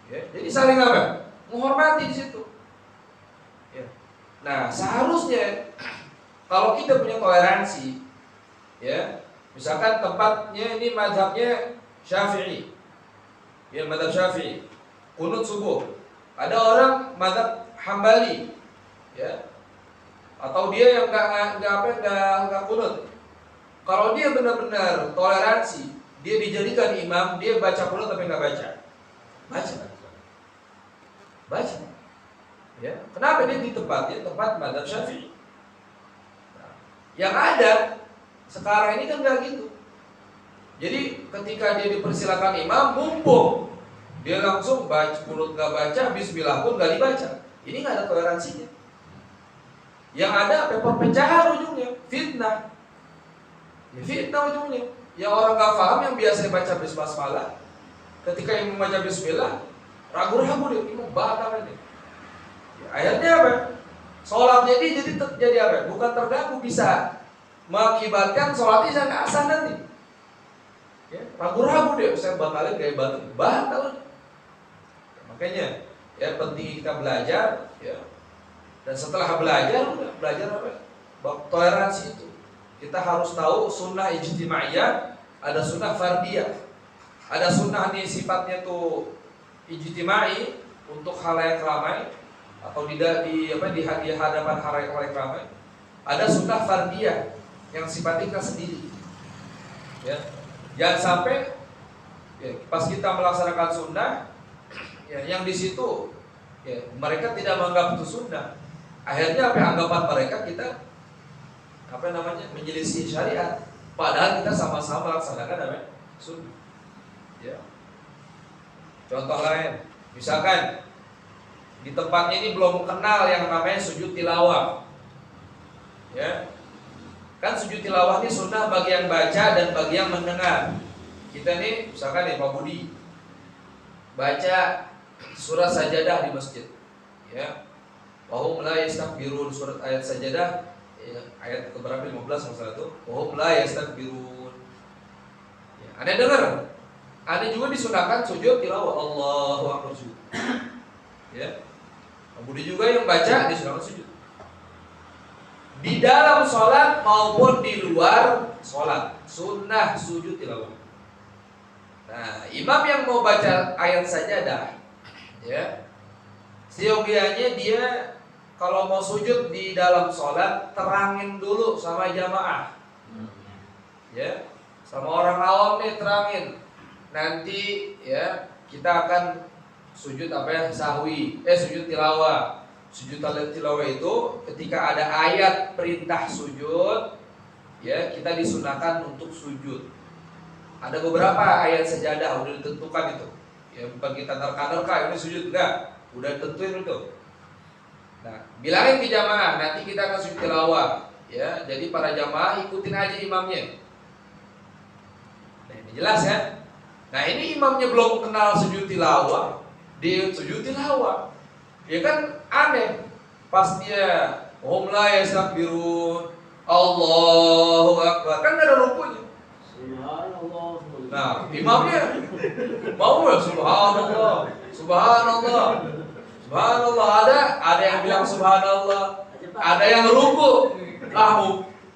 Ya, jadi saling apa? Menghormati di situ. Ya. Nah, seharusnya kalau kita punya toleransi, ya, misalkan tempatnya ini mazhabnya Syafi'i. Ya, mazhab Syafi'i. Kunut subuh. Ada orang mazhab Hambali, ya. Atau dia yang enggak kunut. Kalau dia benar-benar toleransi, dia dijadikan imam, dia baca kunut tapi enggak baca. Baca. Ya. Kenapa dia di tempat mazhab Syafi'i? Nah, yang ada sekarang ini kan enggak gitu. Jadi ketika dia dipersilakan imam, mumpung dia langsung baca kunut enggak baca, bismillah pun enggak dibaca. Ini enggak ada toleransinya. Yang ada perpecahan ujungnya, fitnah. Ya, fitnah ujungnya. Yang orang enggak paham yang biasa baca bismillah, ketika yang membaca bismillah, ragu-ragu dia, ini mau batal ini. Ya, akhirnya apa? Sholatnya dia jadi apa? Bukan terganggu, bisa mengakibatkan sholatnya nggak sah nanti. Ya, ragu-ragu dia, saya batalin kayak batal. Ya, makanya ya penting kita belajar, ya. Dan setelah belajar apa? Toleransi itu. Kita harus tahu sunnah ijtimaiyah, ada sunnah fardiyah. Ada sunnah nih sifatnya tuh ijtimai untuk halayak ramai atau di hadapan halayak ramai. Ada sunnah fardiyah yang sifatnya kita sendiri. Ya. Jangan sampai ya, pas kita melaksanakan sunnah ya, yang di situ ya, mereka tidak menganggap itu sunnah. Akhirnya apa anggapan mereka kita menyelisih syariat, padahal kita sama-sama melaksanakan sunnah. Ya. Contoh lain, misalkan di tempatnya ini belum kenal yang namanya sujud tilawah. Ya. Kan sujud tilawah ini sunnah bagi yang baca dan bagi yang mendengar. Kita nih misalkan nih Pak Budi baca surah Sajadah di masjid. Ya. Wahum la yastakbirun, surat ayat Sajadah ya, ayat keberapa 15 masalah itu. Wahum la yastakbirun. Ya, Anda dengar? Anda juga disunahkan sujud tilawah, Allahu akbar sujud. Ya. Budi juga yang baca disunahkan sujud. Di dalam sholat maupun di luar sholat, sunnah sujud tilawah. Nah, imam yang mau baca ayat Sajadah, ya, siogianya dia kalau mau sujud di dalam sholat terangin dulu sama jamaah, ya, sama orang awam nih terangin. Nanti ya kita akan sujud sahwi, sujud tilawah. Sujud tilawah itu ketika ada ayat perintah sujud, ya kita disunahkan untuk sujud. Ada beberapa ayat Sajadah udah ditentukan itu, ya bukan kita nerka-nerka ini sujud enggak, udah tentuin itu. Nah, bilangin ke jamaah nanti kita akan sujud tilawah, ya jadi para jamaah ikutin aja imamnya. Nah ini jelas ya. Nah ini imamnya belum kenal sujud tilawah, dia sujud tilawah, ya kan aneh. Pas dia hum la yastakbirun, Allahu akbar, kan gak ada rukunya. Subhanallah. Nah imamnya mau ya subhanallah, subhanallah, subhanallah. Ada yang bilang subhanallah, ada yang ruku.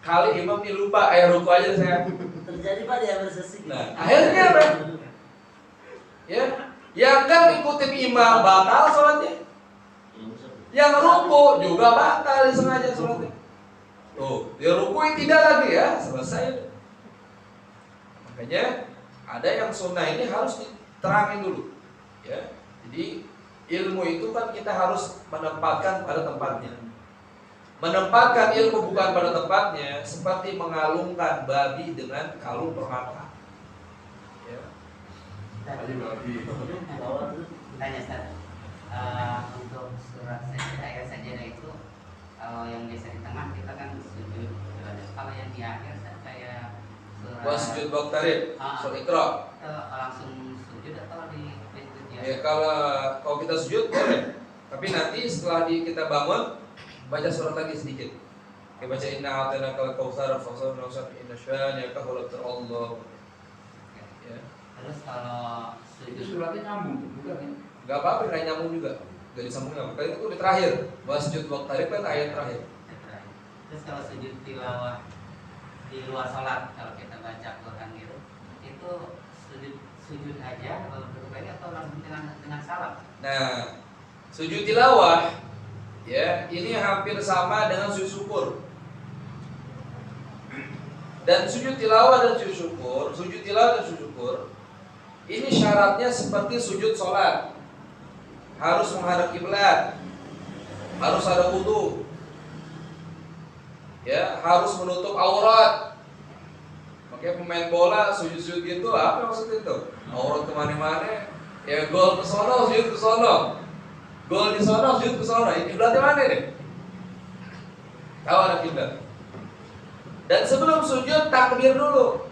Kali imam ini lupa, ruku aja saya. Terjadi Pak dia bersesi. Nah akhirnya apa? Ya, Yang kan ikutin imam batal sholatnya. Yang ruku juga batal disengaja sholatnya. Tuh, dia rukuin tidak lagi ya, selesai. Makanya ada yang sunnah ini harus diterangin dulu. Ya, jadi ilmu itu kan kita harus menempatkan pada tempatnya. Menempatkan ilmu bukan pada tempatnya seperti mengalungkan babi dengan kalung permata. Ya. Tanya Ustaz, untuk surat sajadah ayat sajadah itu yang biasa di tengah kita kan sujud, kalau yang di akhir saya surat Wasjud waqtarib, surat Iqra. itu langsung sujud atau di Ya, kalau kita sujud boleh. Tapi nanti setelah kita bangun baca surat lagi sedikit. Kita baca inna a'tainakal kautsar fasalli inna syani'aka huwal abtar. Ya. Terus kalau Itu sujud suratnya nyambung, bukan ya? Enggak apa-apa, enggak nyambung juga. Enggak disambung apa. Kan itu di terakhir. Wasjud waqtarib kan ayat terakhir. terus kalau sujud tilawah di luar sholat kalau kita baca Quran gitu, itu sujud aja kalau berbaik atau langsung dengan salam? Nah, sujud tilawah ya, ini hampir sama dengan sujud syukur. Dan sujud tilawah dan sujud syukur, ini syaratnya seperti sujud sholat. Harus menghadap kiblat, harus ada wudu, ya, harus menutup aurat. Makanya pemain bola sujud-sujud gitu, apa maksudnya itu? Aurat kemana-mana, ya gol ke sono, sujud ke sono, gol di sono, sujud ke sono. Ini kiblatnya mana nih? Tahu ada kiblat? Dan sebelum sujud takbir dulu.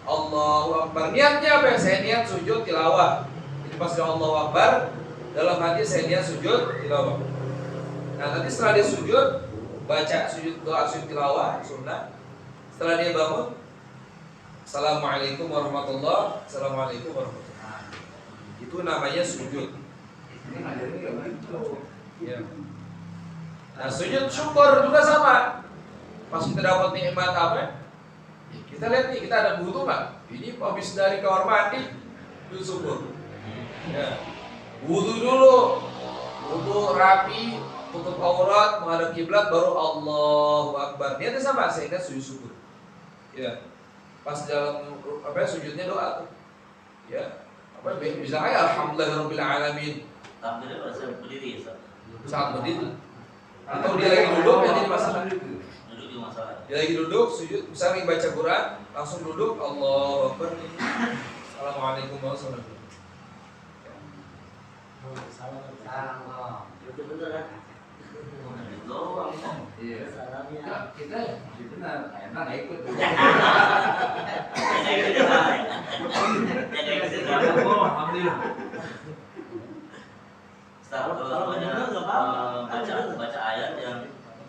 Allahu Akbar. Niatnya apa ya? Saya niat sujud tilawah. Jadi pas Allahu Akbar, dalam hati saya niat sujud tilawah. Nah, nanti setelah dia sujud, baca sujud doa sujud tilawah sunnah. Setelah dia bangun, Assalamualaikum warahmatullahi wabarakatuh. Assalamualaikum warahmatullahi wabarakatuh. Itu namanya sujud. Ini ngajarin kayak gitu. Ya. Nah, sujud syukur juga sama. Pas kita dapat nikmat apa? Ya, kita lihat nih, kita ada butuh nggak? Ini habis dari kamar mandi, syukur. Ya. Wudu dulu, wudu rapi, tutup aurat, menghadap kiblat, baru Allahu Akbar. Niatnya sama, sehingga sujud syukur. Ya. Pas dalam apa sujudnya doa tuh. Ya. Apa bisa kayak alhamdulillahirabbil alamin. Takbirnya pada saat berdiri ya, Saat berdiri. Atau dia lagi duduk ya jadi masalah. duduk di masalah. Dia lagi duduk, sujud, misalnya lagi baca Quran, langsung duduk, Allahu Akbar. Assalamualaikum warahmatullahi wabarakatuh. Salam. Salam. Itu bener kan? Doang. Iya. Salamnya. Nah, kita masih benar, enak nggak ikut. Alhamdulillah. Kalau bener nggak apa-apa.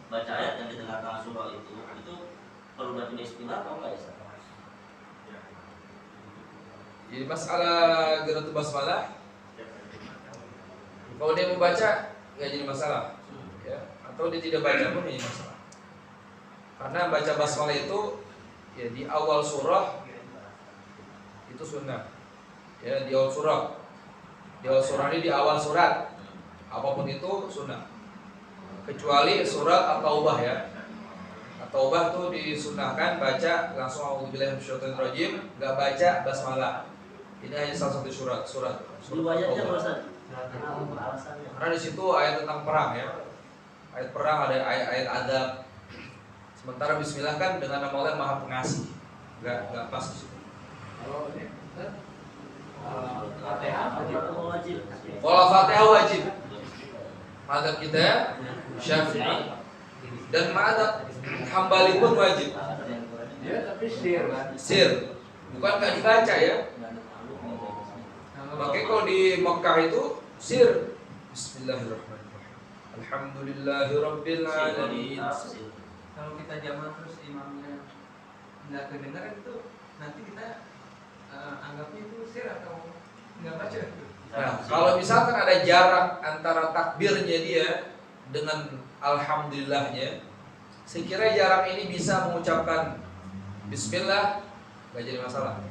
Baca ayat yang di tengah-tengah surah itu perlu baca bismillah atau enggak ya? Jadi masalah geratul basmalah, kalau dia membaca nggak jadi masalah, ya. Atau dia tidak baca pun jadi masalah. Karena baca basmalah itu ya di awal surah itu sunnah, ya di awal surah. Di awal surah ini di awal surat, apapun itu sunnah. Kecuali surat At-Taubah ya. At-Taubah tuh disunahkan baca langsung auzubillahi minasyaitonirrajim, enggak baca basmalah. Ini hanya salah satu surat. Riwayatnya At-Taubah. Ustaz. Kenapa alasannya? Karena di situ ayat tentang perang ya. Ayat perang, ada ayat adab. Sementara bismillah kan dengan nama Allah yang Maha Pengasih. Enggak pas di situ. Kalau ini, Fatihah Wajib. Kalau Fatihah wajib. Madzhab kita Syafi'i dan madzhab Hambali pun wajib. dia tapi sir kan. Sir, bukan nggak dibaca ya. Makanya kalau di Mekah itu sir. Bismillahirrahmanirrahim. Alhamdulillahirabbil alamin. Kalau kita jamaah terus imamnya nggak kedengaran itu nanti kita anggapnya itu sir atau nggak baca? Nah, kalau misalkan ada jarak antara takbirnya dia dengan alhamdulillahnya, sekiranya jarak ini bisa mengucapkan bismillah, nggak jadi masalah.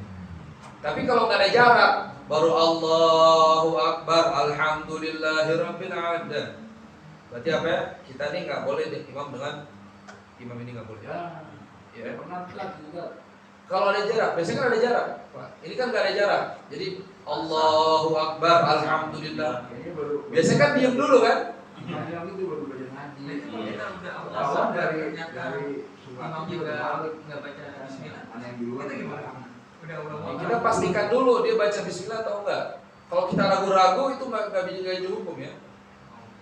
Tapi kalau nggak ada jarak, baru Allahu Akbar, Alhamdulillahirabbil alamin. Berarti apa ya? Kita nih nggak boleh imam dengan imam ini nggak boleh. Ya, pernah telat juga. Kalau ada jarak, biasanya kan ada jarak. Pak, ini kan nggak ada jarak. Jadi Allahu Akbar, Alhamdulillah. Ini baru. Biasanya kan diam dulu kan? Yang itu baru baca ngaji. Nah, itu kita udah Awal dari ternyata surat imam juga nggak baca bismillah. mana yang duluan? Kita gimana? Udah Ya, kita pastikan dulu dia baca Bismillah atau enggak. Kalau kita ragu-ragu itu nggak bisa dihukum ya.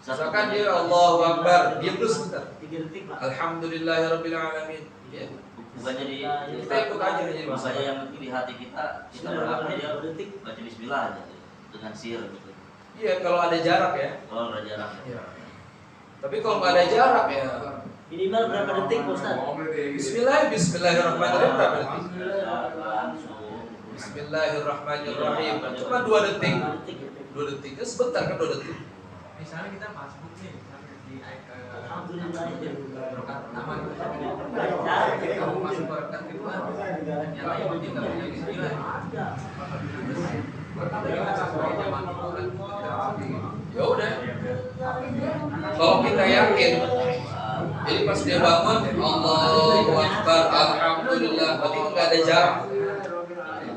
Misalkan dia Allahu Akbar, diam dulu sebentar. 3 detik Pak. Alhamdulillahirabbil alamin. Ya. Bukannya di Kita ikut aja nih, Mas. bukannya yang di hati kita Sudah berapa berapa dia detik? baca bismillah aja dengan sir gitu. Iya, kalau ada jarak ya. Kalau ada jarak. Iya. Tapi kalau nggak ada jarak ya. Minimal berapa detik Pak Ustaz? Bismillahirrahmanirrahim berapa detik? Langsung. Bismillahirrahmanirrahim. Cuma 2 detik. 2 detik. 2 detik. Ya sebentar kan 2 detik. Misalnya kita masuk nih, misalnya di Alhamdulillah itu. rokaat pertama gitu. Baca. Ketika mau masuk ke rokaat kedua, ternyata imam juga nggak baca bismillah. Jadi kita sebagai jamaah itu kan kita pasti Ya udah. Kalau kita yakin, jadi pas dia bangun, Allahu Akbar, Alhamdulillah, berarti nggak ada jarak.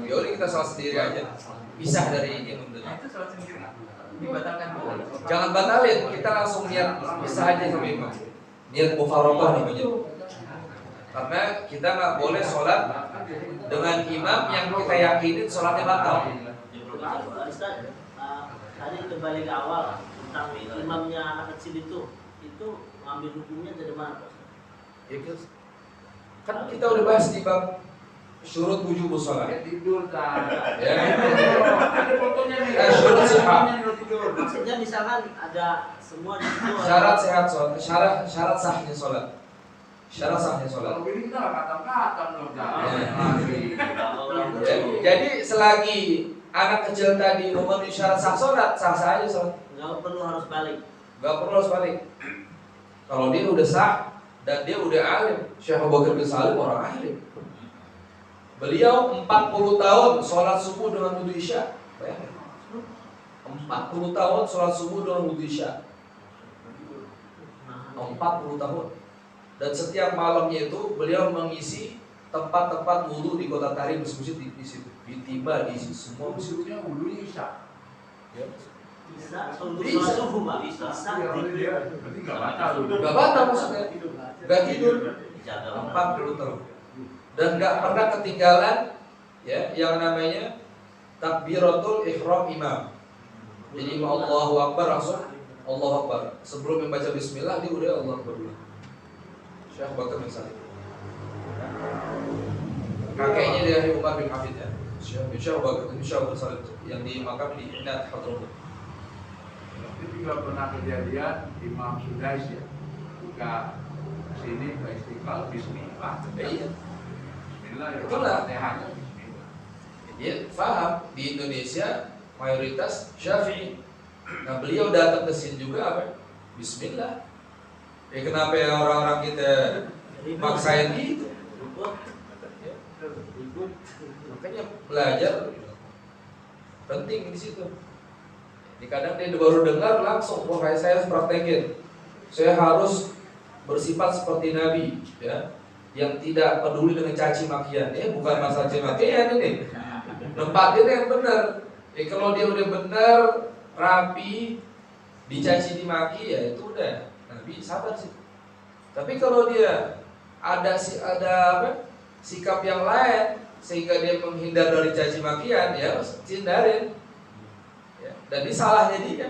Ya udah kita salat sendiri aja, pisah dari imam dulu. Nah, itu sholat sendiri dibatalkan dulu. Jangan batalin, kita langsung niat pisah aja sama imam. Niat mufaraqah namanya. Karena kita nggak boleh sholat dengan imam yang kita yakinin sholatnya batal. Pak Ustaz, tadi kembali ke awal tentang imamnya anak kecil itu ngambil hukumnya dari mana Pak Ustaz? Ya, kan kita udah bahas di bab syurut wujub sholat. Ya tidur kan. Ya. Ada fotonya nih. Syurut sihah. Tidur. Maksudnya misalkan ada semua di situ. Syarat sehat sholat, syarat sahnya sholat. Syarat sahnya sholat. Kalau ini kita nggak katam-katam loh, jangan Ya. lagi. Ya, jadi selagi anak kecil tadi memenuhi syarat sah sholat, sah saja sholat. Nggak perlu harus balik. Gak perlu harus balik. Kalau dia udah sah dan dia udah alim, Syekh Abu Bakar bin Salim orang alim. Beliau 40 tahun sholat subuh dengan wudu isya. Bayangin. 40 tahun sholat subuh dengan wudu isya. 40 tahun. Dan setiap malamnya itu beliau mengisi tempat-tempat wudu di kota Tarim, masjid di situ. Tiba di semua masjid. Maksudnya wudhunya isya. Ya. Bisa. Untuk Bisa. sholat subuh Pak. Bisa. Bisa. Berarti nggak batal loh. Gak batal maksudnya. Gak tidur. Dijaga 40 tahun. Dan gak pernah ketinggalan ya yang namanya takbiratul ihram imam. Jadi Allahu Akbar langsung Allahu Akbar. Sebelum membaca bismillah dia udah Allahu Akbar dulu. Syekh Bakar bin Salim. Kakeknya dari Umar bin Hafid ya. Syekh Bakar bin Salim yang di makam di Inat Hadramut. Itu juga pernah kejadian Imam Sudais ya buka sini ke Istiqlal Bismillah. Iya. Bismillahirrahmanirrahim. Bismillah. Dia paham di Indonesia mayoritas Syafi'i. Nah beliau datang ke sini juga apa? Bismillah. Kenapa ya orang-orang kita maksain gitu? Makanya belajar penting di situ. Di kadang dia baru dengar langsung, wah kayak saya harus praktekin. Saya harus bersifat seperti Nabi, ya, yang tidak peduli dengan caci makian. Ya bukan masalah caci makian ini. Nempatin yang benar. Kalau dia udah benar, rapi, dicaci dimaki ya itu udah Nabi sabar sih. Tapi kalau dia ada sikap yang lain sehingga dia menghindar dari caci makian, ya harus hindarin. Ya, dan ini salahnya dia.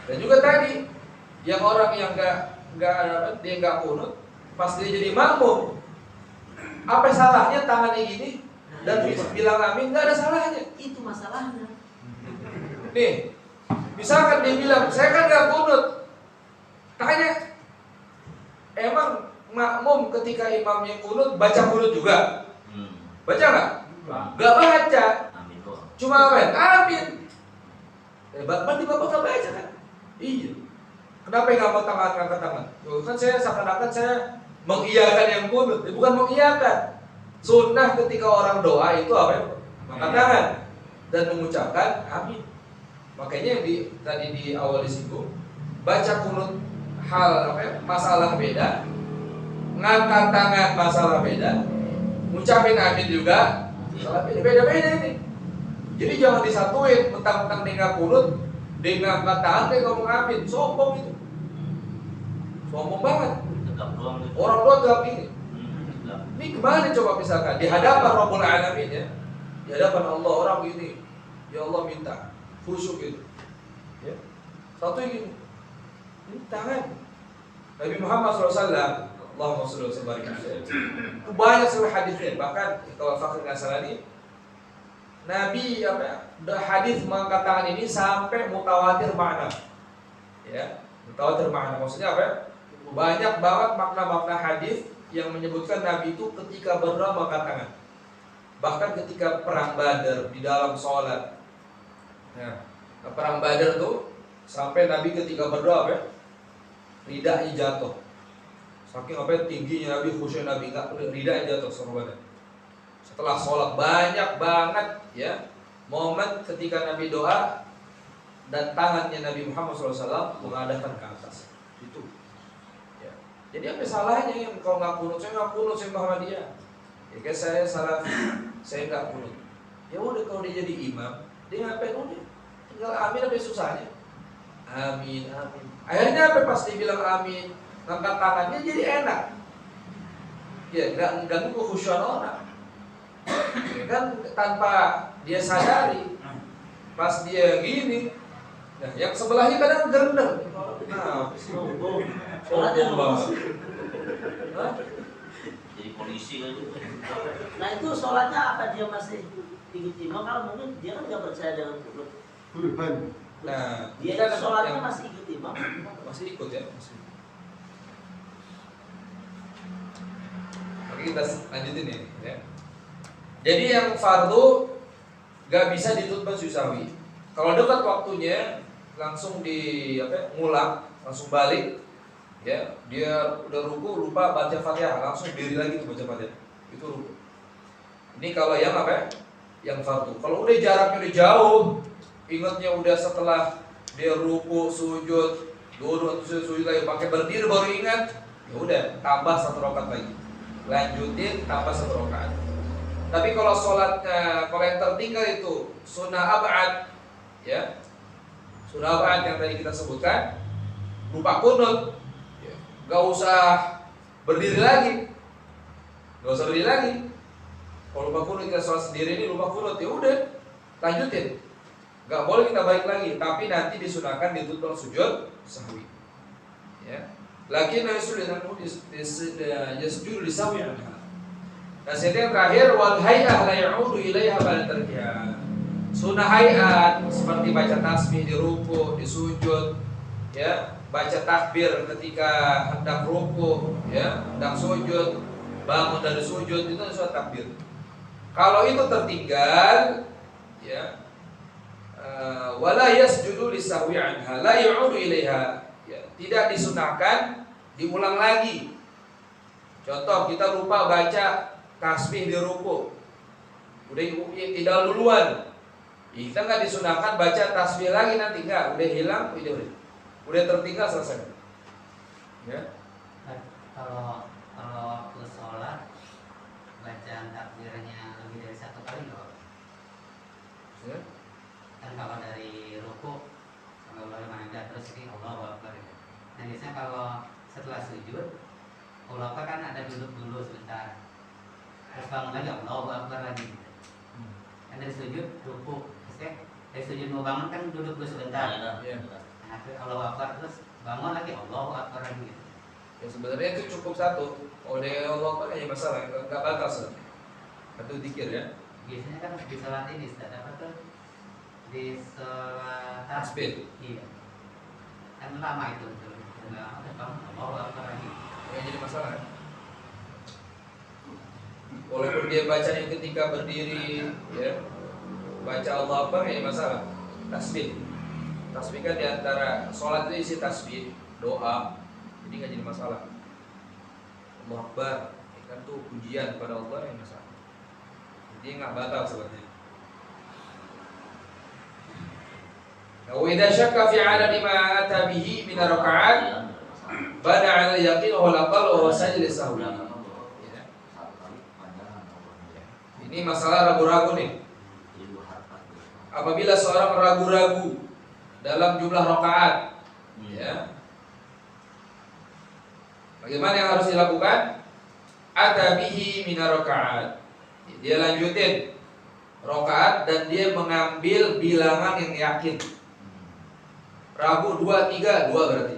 Dan juga tadi yang orang yang dia nggak kunut, pas dia jadi makmum, apa salahnya tangannya gini dan bilang amin, nggak ada salahnya. Itu masalahnya. Nih, misalkan dia bilang, saya kan gak kunut. Tanya, emang makmum ketika imamnya kunut, baca kunut juga? Baca gak? Gak baca. Amin doang. Cuma amin. Amin. Berarti bapak gak baca kan? Iya. Kenapa yang ngangkat tangan, ngangkat tangan? Kan saya seakan-akan saya mengiyakan yang kunut. Bukan mengiyakan. Sunnah ketika orang doa itu apa? Angkat tangan. dan mengucapkan amin. Makanya tadi di awal disinggung, baca kunut masalah beda, ngangkat tangan masalah beda, ngucapin amin juga masalah beda-beda ini. Jadi jangan disatuin mentang-mentang dengan kunut, dengan ngangkat tangan kayak ngomong amin, sombong itu. Sombong banget. Tegap doang gitu. Orang doang gak ini. Tegap. Ini kemana coba misalkan di hadapan Rabbul Alamin ya, di hadapan Allah orang gini, ya Allah minta khusyuk gitu, ya. Satu ini tangan Nabi Muhammad SAW, Allahumma sholli wa sallim alaihi, banyak sekali hadisnya. Bahkan kalau Fakhr Nasrani, Nabi hadis mengangkat tangan ini sampai mutawatir makna, ya. Mutawatir makna maksudnya apa? Banyak banget makna-makna hadis yang menyebutkan Nabi itu ketika berdoa mengangkat tangan. Bahkan ketika perang Badar di dalam sholat, nah, perang Badar tuh sampai Nabi ketika berdoa ridahnya jatuh. Saking tingginya Nabi, khusyuk Nabi, enggak ridahnya jatuh sama badan. Setelah sholat banyak banget ya momen ketika Nabi doa dan tangannya Nabi Muhammad SAW mengadahkan ke atas. Itu. Ya. Jadi apa salahnya yang kau nggak kunut? Saya nggak kunut, saya Muhammadiyah. Ya kan saya Salafi, saya nggak kunut. Ya udah kalau dia jadi imam, dia ngapain udah? Tinggal amin, apa susahnya? Amin, amin. Akhirnya apa pas dia bilang amin, ngangkat tangannya jadi enak. Ya nggak ganggu kekhusyuan orang. Ya kan tanpa dia sadari, pas dia gini, nah yang sebelahnya kadang gerendeng. Nah, sombong banget. Hah? Jadi polisi kan itu. Nah itu sholatnya apa dia masih ikut imam? Kalau mungkin dia kan nggak percaya dengan kunut. Nah, Dia kan sholatnya yang masih ikut imam. masih ikut ya, masih. Oke, kita lanjutin ini ya. Jadi yang fardu gak bisa ditutup Yusawi. Kalau dekat waktunya langsung ngulang, langsung balik. Ya, dia udah ruku lupa baca Fatihah, langsung diri lagi tuh baca Fatihah. Itu ruku. Ini kalau yang yang fardu. Kalau udah jaraknya udah jauh, ingatnya udah setelah dia ruku, sujud, duduk, sujud lagi pakai berdiri baru ingat, ya udah tambah 1 rakaat lagi. Lanjutin tambah 1 rakaat. Tapi kalau sholatnya, kalau yang tertinggal itu sunnah ab'ad, ya, sunnah ab'ad yang tadi kita sebutkan, lupa kunut, ya, gak usah berdiri lagi, Kalau lupa kunut kita sholat sendiri ini lupa kunut, ya udah, lanjutin, gak boleh kita balik lagi, tapi nanti disunahkan ditutup sujud sahwi, ya. Lakin yasjudu lisahwi anha. Nasihat yang terakhir, wal hay'ah la ya'udu ilaiha ba'da tarkiha. Sunnah hay'at seperti baca tasbih di ruku, di sujud, ya, baca takbir ketika hendak ruku, ya, hendak sujud, bangun dari sujud, itu suatu takbir. Kalau itu tertinggal, ya, wala yasjudu lisahwi anha la ya'udu ilaiha, ya, tidak disunahkan diulang lagi. Contoh kita lupa baca tasbih di ruku, udah tidak duluan, kita nggak disunahkan baca tasbih lagi nanti, nggak, udah hilang, udah tertinggal, selesai. Ya. Kalau waktu sholat bacaan takbirnya lebih dari 1 kali nggak? Ya. Kan kalau dari ruku sampai mana terus ini Allahu Akbar. Nah biasanya kalau setelah sujud, Allahu Akbar kan ada duduk dulu sebentar. Terus bangun lagi Allahu Akbar lagi. Kan dari sujud ruku, terus dari sujud mau bangun kan duduk dulu sebentar. Ya. Nah, Allahu Akbar terus bangun lagi Allahu Akbar lagi gitu. Ya sebenarnya itu cukup 1. Oleh Allah Akbar aja masalah, nggak batas. Satu zikir ya. Biasanya kan di sholat ini Ustaz, apa tuh? Di sholat Tasbih. Iya. Kan lama itu tuh. Enggak ada bangun Allahu Akbar lagi. Yang jadi masalah. Walaupun dia bacanya ketika berdiri, ya, baca Allah Akbar ya masalah. Tasbih kan diantara sholat itu isi tasbih, doa, jadi nggak jadi masalah. Allah Akbar kan tuh pujian pada Allah yang masalah. Jadi nggak batal sebenarnya. Wa idza syakka fi 'adadi ma ata bihi min raka'at bana 'ala al-yaqin wa al-aqall wa sajil sahwi. Ini masalah ragu-ragu nih. Apabila seorang ragu-ragu dalam jumlah rakaat, ya, bagaimana yang harus dilakukan? Atabihi mina rakaat. Dia lanjutin rakaat dan dia mengambil bilangan yang yakin. Ragu 2, 3, 2 berarti.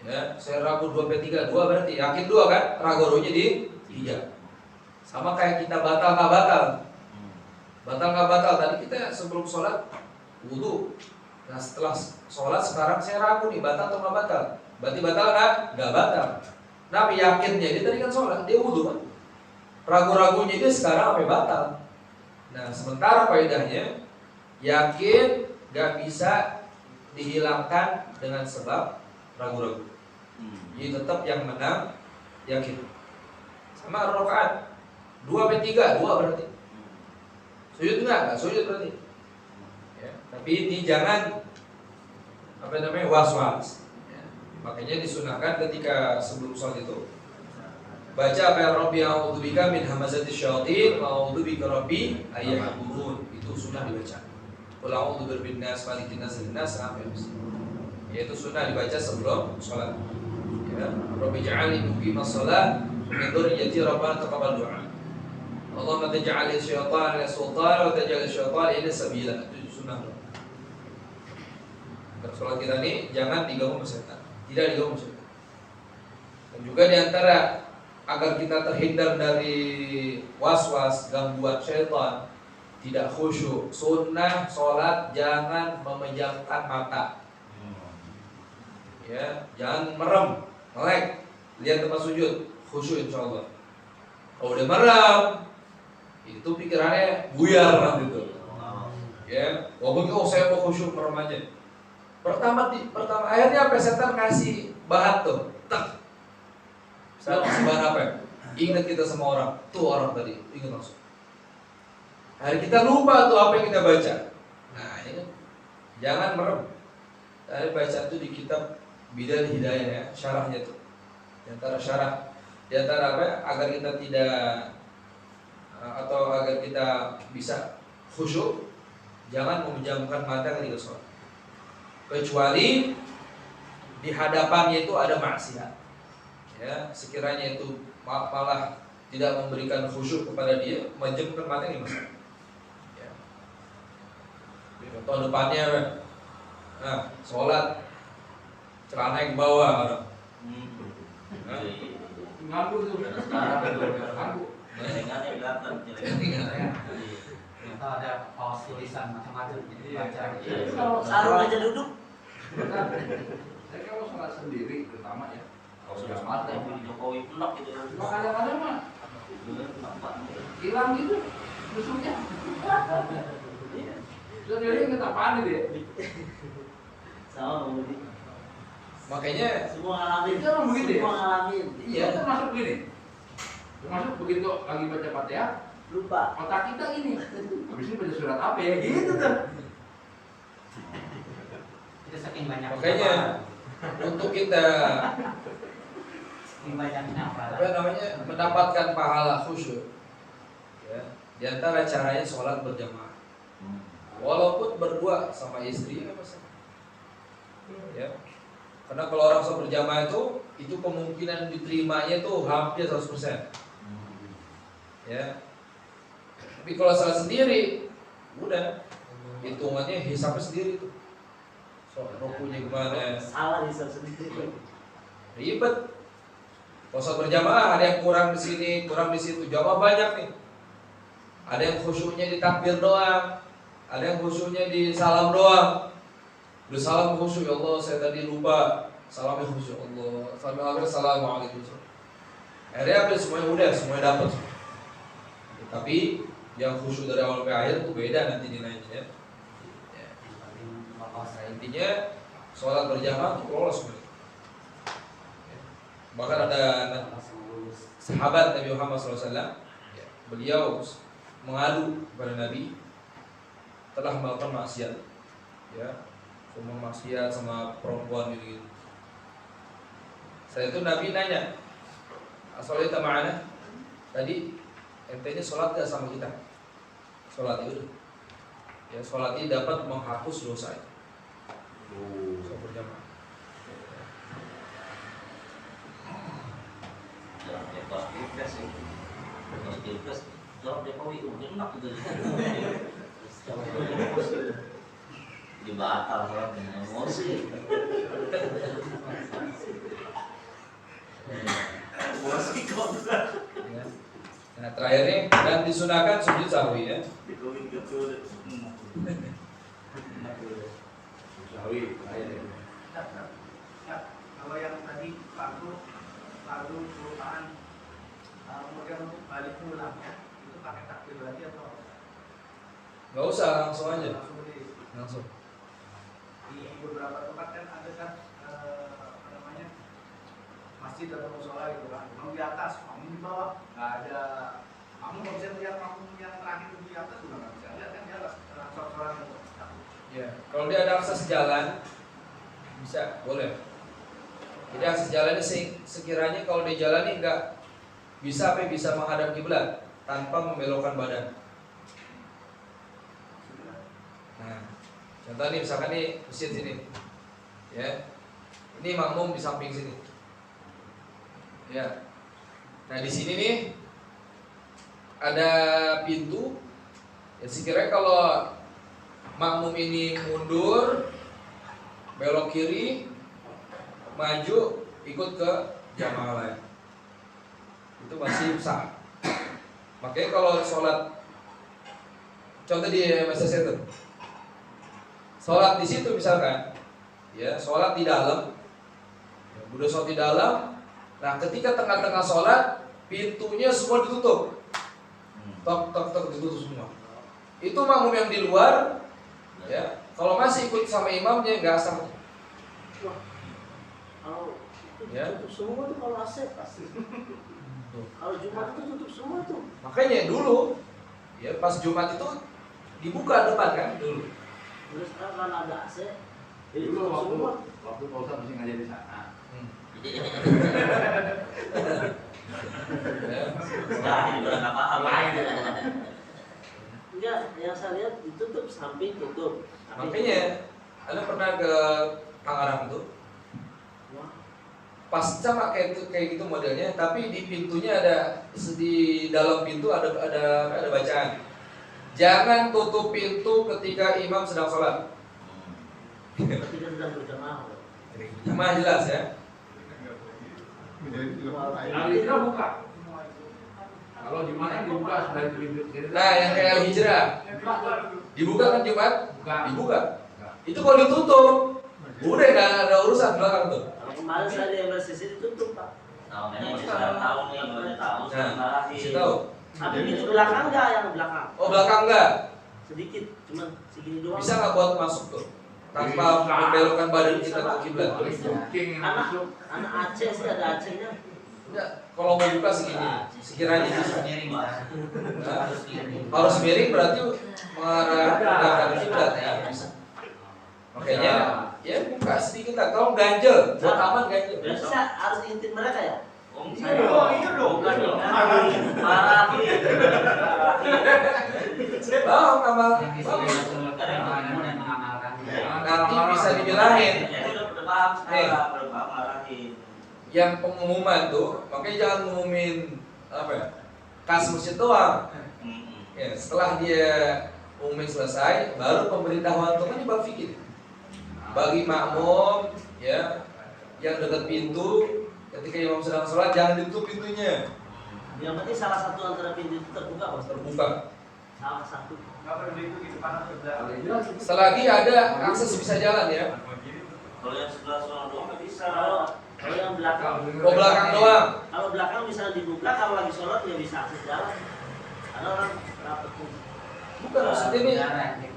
Ya, saya ragu 2 3, 2 berarti yakin 2 kan? Ragu-ragunya di 3. Sama kayak kita batal nggak batal. Batal nggak batal, tadi kita sebelum sholat wudu. Nah setelah sholat sekarang saya ragu nih batal atau nggak batal. Berarti batal nggak? Nggak batal. Tapi yakinnya dia tadi kan sholat, dia wudu kan. Ragu-ragunya dia sekarang apa batal. Nah sementara faedahnya yakin nggak bisa dihilangkan dengan sebab ragu-ragu. Jadi tetap yang menang yakin. Sama rakaat 2 3, 2 berarti. Sujud enggak sujud berarti. Ya, tapi ini jangan was-was. Ya, makanya disunahkan ketika sebelum sholat itu baca apa yang Rabbi a'udzubika min hamazati syayatin wa a'udzubika Rabbi ayyahdurun. Itu sunnah dibaca. Qul a'udzu birabbin nas malikin nas min nas sampai habis. Yaitu sunnah dibaca sebelum sholat. Ya, Rabbi ja'alni muqimas shalah min dzurriyyati rabbana taqabbal du'a. Allahumma taj'al syaitan la sultan wa taj'al syaitan ila sabila. Itu sunnah. Sholat kita ini jangan diganggu setan. Tidak diganggu setan. Dan juga diantara agar kita terhindar dari was-was gangguan syaitan, tidak khusyuk, sunnah sholat jangan memejamkan mata. Ya, jangan merem, melek, lihat tempat sujud, khusyuk insyaallah. Kalau udah merem, itu pikirannya buyar nanti itu. Ya, walaupun saya mau khusyuk merem aja. Pertama akhirnya apa? Setan kasih bahan tuh, tak. Setan kasih bahan apa? Ingat kita sama orang, tuh orang tadi, ingat langsung. Hari kita lupa tuh apa yang kita baca. Nah ini kan, jangan merem. Tadi baca tuh di kitab Bidal Hidayah ya, syarahnya tuh. Di antara syarah, di antara apa? Agar kita tidak atau agar kita bisa khusyuk, jangan memejamkan mata ketika sholat. Kecuali di hadapannya itu ada maksiat. Ya, sekiranya itu malah tidak memberikan khusyuk kepada dia, memejamkan mata ini masalah. Ya. Contoh depannya, nah, sholat celana yang ke bawah orang. Ngaku tuh. Ngaku. Dengan yang belakang. Atau ada paus tulisan macam-macam jadi baca. Sarung aja duduk. Saya kalau sholat sendiri terutama ya. Kalau sudah mati, Jokowi penak gitu. Kadang-kadang mah hilang gitu musuhnya. Sudah jadi nggak apaan itu ya. Sama Budi. Makanya Semua ngalamin. Itu emang begitu ya? Semua ngalamin. Iya, termasuk begini. Termasuk begitu lagi baca Fatihah, Lupa. otak kita ini. Habis ini baca surat apa ya? Gitu tuh. Itu saking banyak. makanya untuk kita saking banyaknya apa? apa namanya mendapatkan pahala khusyuk, ya, di antara caranya sholat berjamaah. Walaupun berdua sama istri apa sih? Ya. Karena kalau orang sholat berjamaah itu kemungkinan diterimanya itu hampir 100%. Ya. Tapi kalau sholat sendiri, udah hitungannya hisapnya sendiri tuh. Soal rukunya gimana? Salah di sendiri. Ribet. Kalau sholat berjamaah ada yang kurang di sini, kurang di situ. Jamaah banyak nih. Ada yang khusyuknya di takbir doang, ada yang khusyuknya di salam doang. Udah salam khusyuk, ya Allah saya tadi lupa. Salamnya khusyuk, Allah. Sampai akhir assalamualaikum. Akhirnya semuanya dapat. Tapi yang khusyuk dari awal sampai akhir itu beda nanti nilainya. Ya. Intinya sholat berjamaah itu lolos semuanya. Bahkan ada sahabat Nabi Muhammad SAW, ya, beliau mengadu kepada Nabi telah melakukan maksiat, ya, ngomong maksiat sama perempuan gitu. Setelah itu Nabi nanya, "As-sholita ma'ana?" Tadi ente ini sholat gak sama kita? Sholat itu, ya sholat ini dapat menghapus dosa itu. Sholat berjamaah. Dalam pas pilpres sih, pas pilpres jawab Jokowi enak gitu. Dibatal sholat dengan emosi. Emosi kok. Ya. Nah terakhir nih, dan disunahkan sujud sahwi ya. Jokowi betul. Sawi, ayo. Kalau yang tadi lalu kelupaan, kemudian untuk balik pulangnya itu pakai takbir lagi atau Gak usah, langsung aja. langsung Langsung. di beberapa tempat kan ada kan apa namanya masjid atau musola gitu kan, makmum di atas, makmum di bawah, nggak ada makmum nggak bisa lihat makmum yang terakhir di atas juga nggak bisa lihat kan di atas sholat itu. Ya, kalau dia ada akses jalan, bisa, boleh. Jadi akses jalannya sekiranya kalau dia jalani nggak bisa bisa menghadap kiblat tanpa membelokkan badan. Nah, contoh nih misalkan nih masjid sini, ya, ini makmum di samping sini, ya. Nah di sini nih ada pintu, ya sekiranya kalau makmum ini mundur, belok kiri, maju, ikut ke jamaah lain, itu masih sah. Makanya kalau sholat, contoh di MSS itu, sholat di situ misalkan, ya sholat di dalam, ya, udah sholat di dalam. Nah ketika tengah-tengah sholat, pintunya semua ditutup, tok tok tok ditutup semua. Itu makmum yang di luar, ya kalau masih ikut sama imamnya nggak sah. Kalau itu Ya. tutup semua tuh kalau AC pasti. Kalau Jumat itu tutup semua tuh. Makanya dulu, ya pas Jumat itu dibuka depan kan dulu. Terus sekarang kan ada AC, jadi Dulu tutup semua. waktu Pak Ustadz masih ngajar di sana. Ya. Nah, ini udah nggak paham lagi. Enggak, yang saya lihat ditutup samping tutup. Makanya, Anda pernah ke Tangerang tuh? Wah, Pas sama kayak gitu modelnya, tapi di pintunya ada, di dalam pintu ada bacaan. Jangan tutup pintu ketika imam sedang sholat. ketika sedang berjamaah. Jamaah jelas ya. Al Hijrah buka. Kalau Jumat kan dibuka sudah ditutup. Nah, yang kayak Al Hijrah dibuka kan Jumat? Buka. Dibuka. Itu kalau ditutup, udah nggak ada urusan belakang tuh. Kalau kemarin saya di MRCC ditutup Pak. Nah, makanya sekarang tahu nih, udah tahu sekarang marahin. Kasih tahu. Tapi pintu belakang enggak yang belakang. Oh belakang enggak? Sedikit, cuma segini doang. Bisa nggak buat masuk tuh? Tanpa membelokkan badan kita ke kiblat. Paling kucing yang masuk. Anak Aceh sih ada Acehnya. Enggak, kalau mau buka segini, sekiranya bisa. miring Pak. Nah, Harus miring. harus miring berarti mengarah ke kiblat ya. Bisa. Makanya ya buka sedikit lah. Kalau ganjel, buat aman ganjel. Berarti saya harus intip mereka ya. Iya dong. Bukan dong. Marahin. Bang, amal. Yang disuruh Rasul mengamalkan dan mengamalkan. Nanti bisa dibilangin. Jadi udah paham sekarang, udah paham marahin. Yang pengumuman tuh, makanya jangan ngumumin apa ya? Kas masjid doang. Ya, setelah dia umumin selesai, baru pemberitahuan tuh kan di bab fikih. Bagi makmum, ya, yang dekat pintu, ketika imam sedang sholat jangan ditutup pintunya, Yang penting salah satu antara pintu itu terbuka Pak. terbuka. Salah satu. Nggak perlu itu di depan atau di Al belakang. Hijrah Selagi ada akses bisa jalan ya. Kalau yang sebelah sana doang nggak bisa. Kalau yang belakang, Oh belakang doang. kalau belakang bisa dibuka, kalau lagi sholat ya bisa akses jalan. Ada orang rapat tuh. Bukan maksudnya ini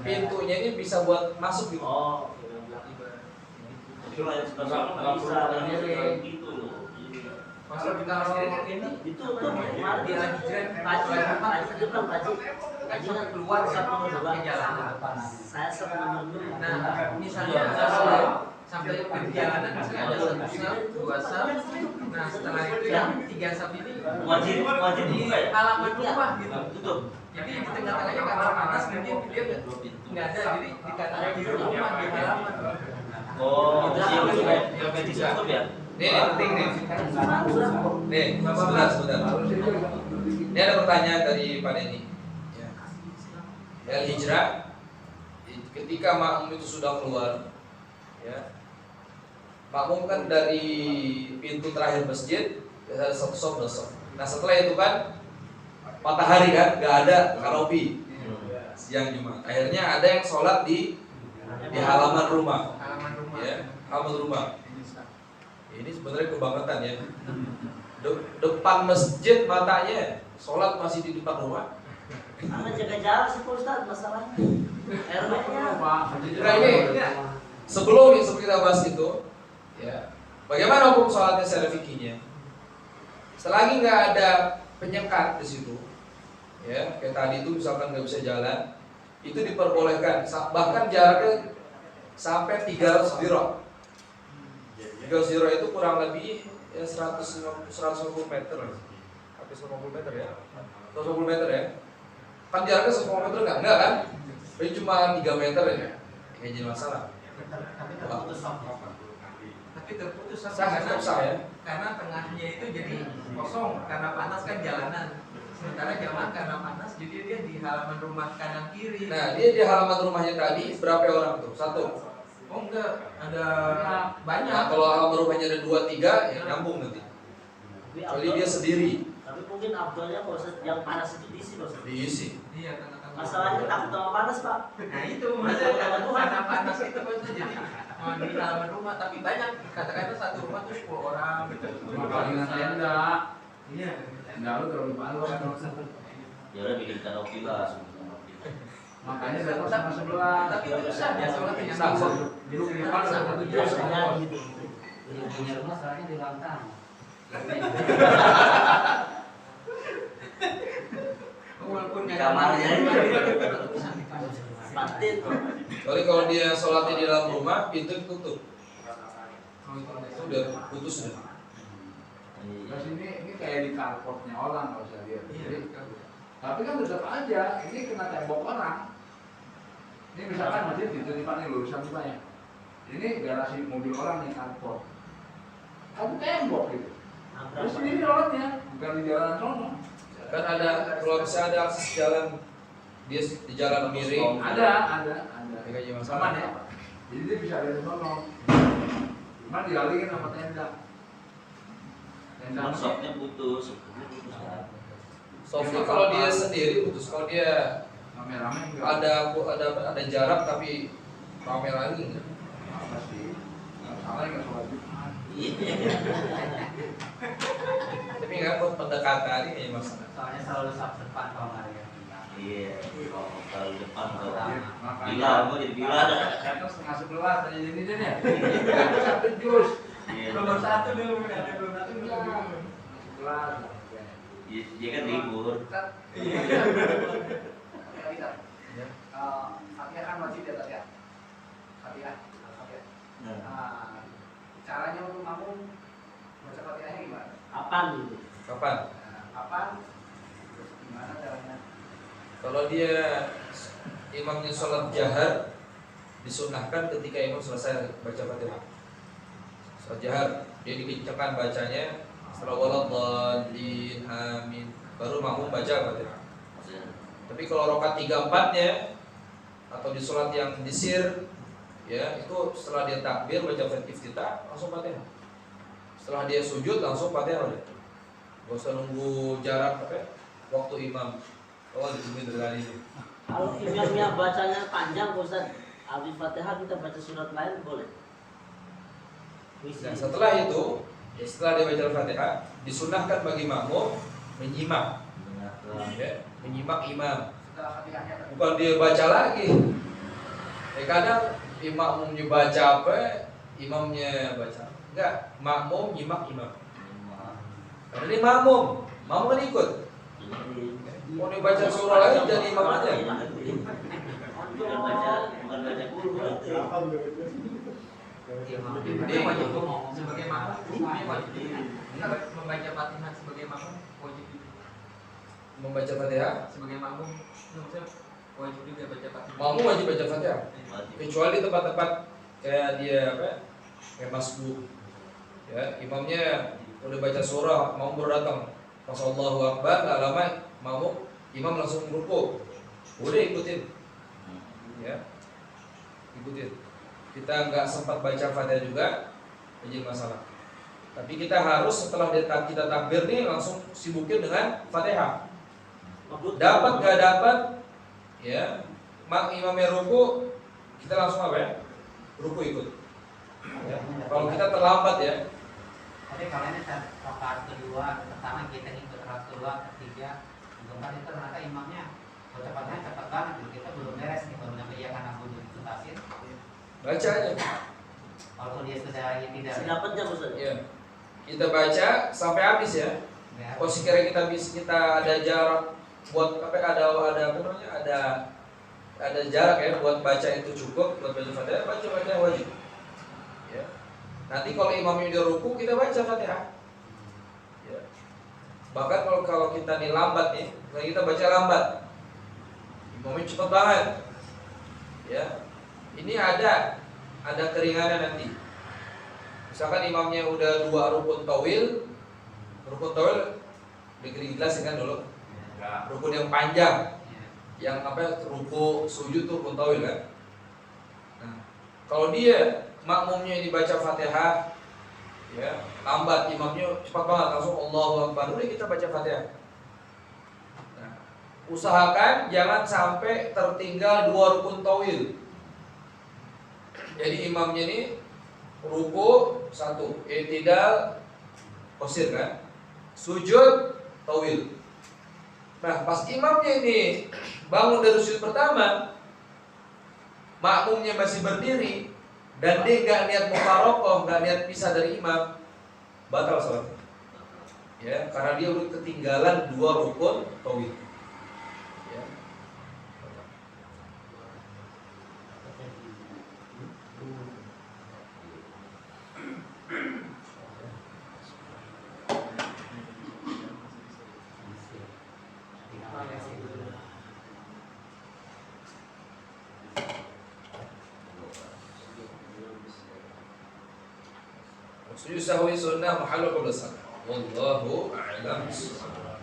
pintunya ini bisa buat masuk gitu. Oh, yang belakang. Cuma yang sebelah sana nggak bisa. Gitu loh. Kalau kita masjid ini Itu kemarin dia lagi jalan Paji itu kan Paji kan keluar satu ke nomor jalanan. saya satu nomor dua. Nah, misalnya sampai perjalanan misalnya ada 1 sub, 2 sub. Nah, setelah itu yang 3 sub ini Wajib di dibuka ya? halaman rumah gitu. Tutup. Jadi di tengah-tengahnya karena panas mungkin dia nggak ada, jadi di kanan kiri rumah di halaman. Oh, yang tutup ya? Ini penting nih. Nih, sebentar. Ini ada pertanyaan dari Pak Denny. Ya. Hijrah, ketika makmum itu sudah keluar, ya, makmum kan dari pintu terakhir masjid, ada 1 sop, 2 sop. Nah setelah itu kan matahari kan, nggak ada kanopi siang Jumat. Akhirnya ada yang sholat di halaman rumah. Halaman rumah. Ya, halaman rumah. Ini sebenarnya kebangetan ya. Depan masjid matanya, sholat masih di depan rumah. Karena jaga jarak sih Pak Ustadz masalahnya. RW-nya. Nah ini sebelum kita bahas itu, ya, bagaimana hukum sholatnya secara fikihnya? Selagi nggak ada penyekat di situ, ya, kayak tadi itu misalkan nggak bisa jalan, itu diperbolehkan. Bahkan jaraknya sampai 300 dirham. 300 dirham itu kurang lebih ya 150 meter, hampir 150 meter ya, 150 meter ya. Kan jaraknya 150 meter enggak kan? Ini cuma 3 meter ya, nggak jadi masalah. Tapi terputus sop. Tapi terputus sop Sah ya. karena tengahnya itu jadi kosong karena panas kan jalanan. Sementara jamaah karena panas jadi dia di halaman rumah kanan kiri. Nah, dia di halaman rumahnya tadi berapa orang tuh? 1. Oh enggak, ada banyak. Nah, kalau halaman rumahnya ada 2, 3, ya nyambung nanti. Kecuali dia sendiri. Tapi mungkin Abdulnya Pak Ustadz yang panas itu diisi Pak Ustadz. Diisi. Iya, tengah-tengah. Masalahnya takut sama panas Pak. Nah itu maksudnya karena panas itu maksudnya jadi di halaman rumah tapi banyak katakanlah satu rumah tuh 10 orang gitu. Makanya tenda. Iya. Tenda lu terlalu malu kan. Ya udah bikin kanopi lah. Makanya datang sama sebelah. Tapi itu sah dia sholat dengan Sah. Duduk di depan sama tujuh. Biasanya gitu. Yang punya rumah soalnya di lantai. walaupun Di kamarnya Batin. Kecuali kalau dia sholatnya di dalam rumah, pintu ditutup. Itu udah putus sudah. Terus ini kayak di carportnya orang kalau saya lihat. Iya. Jadi, tapi kan tetap aja ini kena tembok orang. Ini misalkan masjid gitu nih Pak, nih lurusan rumahnya. Ini garasi mobil orang nih carport. Kamu tembok gitu. Terus ini orangnya bukan di jalan sono. Kan ada, kalau misalnya ada akses jalan, dia di jalan miring. Ada. Ya, kayak gimana? Aman ya. Jadi dia bisa dari sono. Cuma dialihin sama tenda. Tenda Konsepnya putus. Sofi kalau dia sendiri putus, kalau dia rame-rame enggak. ada jarak tapi rame lagi enggak? Apa sih? Salah enggak sholat Jumat. Tapi nggak buat pendekatan ini masalah. Soalnya selalu sab depan kalau nggak ada yang Iya, kalau depan kalau Makanya bila, gua jadi bila ada. Kata 10:30 tadi ini dia nih. Itu satu jus. Iya. nomor 1 dulu ada belum satu belum. 11. Dia kan libur. Iya. Ya. Fatihah kan wajib ya tadi ya. Fatihah. Nah, Caranya untuk makmum baca Fatihahnya gimana? Apaan gitu? Kapan? Apaan? Terus gimana caranya? Kalau dia imamnya sholat jahar, disunahkan ketika imam selesai baca Fatihah. Sholat jahar, dia dikencangkan bacanya. Setelah waladhdallin, amin, baru makmum baca Fatihah. Tapi kalau rakaat 3/4-nya atau di sholat yang disir, ya itu setelah dia takbir baca iftitah langsung Fatihah. Setelah dia sujud langsung Fatihah udah. Gak usah nunggu jarak waktu imam. Oh, ditungguin dari tadi ini. Kalau imamnya bacanya panjang Pak Ustadz, habis Fatihah kita baca surat lain boleh? Nah, setelah itu, setelah dia baca Fatihah, disunahkan bagi makmum menyimak, ya, menyimak imam. Setelah Fatihahnya tadi. Bukan dia baca lagi. Kadang makmumnya baca apa, imamnya baca. Enggak, makmum nyimak imam. Karena dia makmum kan ikut. Mau dibaca surah lain jadi imam aja. Bukan baca guru. Dia wajib ngomong sebagai makmum, semuanya wajib. Membaca Fatihah sebagai makmum wajib juga. Membaca Fatihah Sebagai makmum, maksudnya wajib juga baca Fatihah. makmum wajib baca Fatihah. Wajib. Kecuali tempat-tempat kayak dia apa? Kayak masbuk. Ya, imamnya udah baca surah, mau baru datang. Pas Allahu Akbar, nggak lama imam langsung ruku. Udah ikutin. Ya. Ikutin. Kita nggak sempat baca Fatihah juga, jadi masalah. Tapi kita harus setelah kita takbir nih langsung sibukin dengan Fatihah. Dapat nggak dapat, ya, imamnya ruku, kita langsung apa ya? Ruku ikut. Ya. Kalau kita terlambat ya, Tapi kalau ini rakaat kedua, pertama kita ikut rakaat kedua, ketiga, keempat itu ternyata imamnya cepatnya cepat banget, kita belum beres nih baru nyampe ya karena belum tuntasin. baca aja. Walaupun dia sudah tidak. Sedapatnya Ustaz. Ya. Kita baca sampai habis ya. Ya. Kalau sekiranya kita ada jarak buat apa ada apa namanya ada jarak ya buat baca itu cukup buat baca Fatihah baca wajib. Ya. Nanti kalau imamnya udah ruku kita baca Fatihah. Ya. Bahkan kalau kita nih lambat nih, kita baca lambat. Imamnya cepat banget. Ya. Ini ada keringanan nanti. Misalkan imamnya udah 2 rukun tawil dijelasin kan dulu. Rukun yang panjang, yang apa ruku sujud tuh rukun tawil kan. Nah, kalau dia makmumnya ini baca Fatihah, ya lambat imamnya cepat banget langsung Allahu Akbar, udah kita baca Fatihah. Nah, usahakan jangan sampai tertinggal 2 rukun tawil. Jadi imamnya ini ruku 1, i'tidal qasir kan, sujud tawil. Nah, pas imamnya ini bangun dari sujud pertama, makmumnya masih berdiri dan dia nggak niat mufaroqah, nggak niat pisah dari imam, batal salat. Ya, karena dia udah ketinggalan 2 rukun tawil. Ya. Sujud sahwi sunnah mahallu qabla salam. Wallahu a'lam bissawab.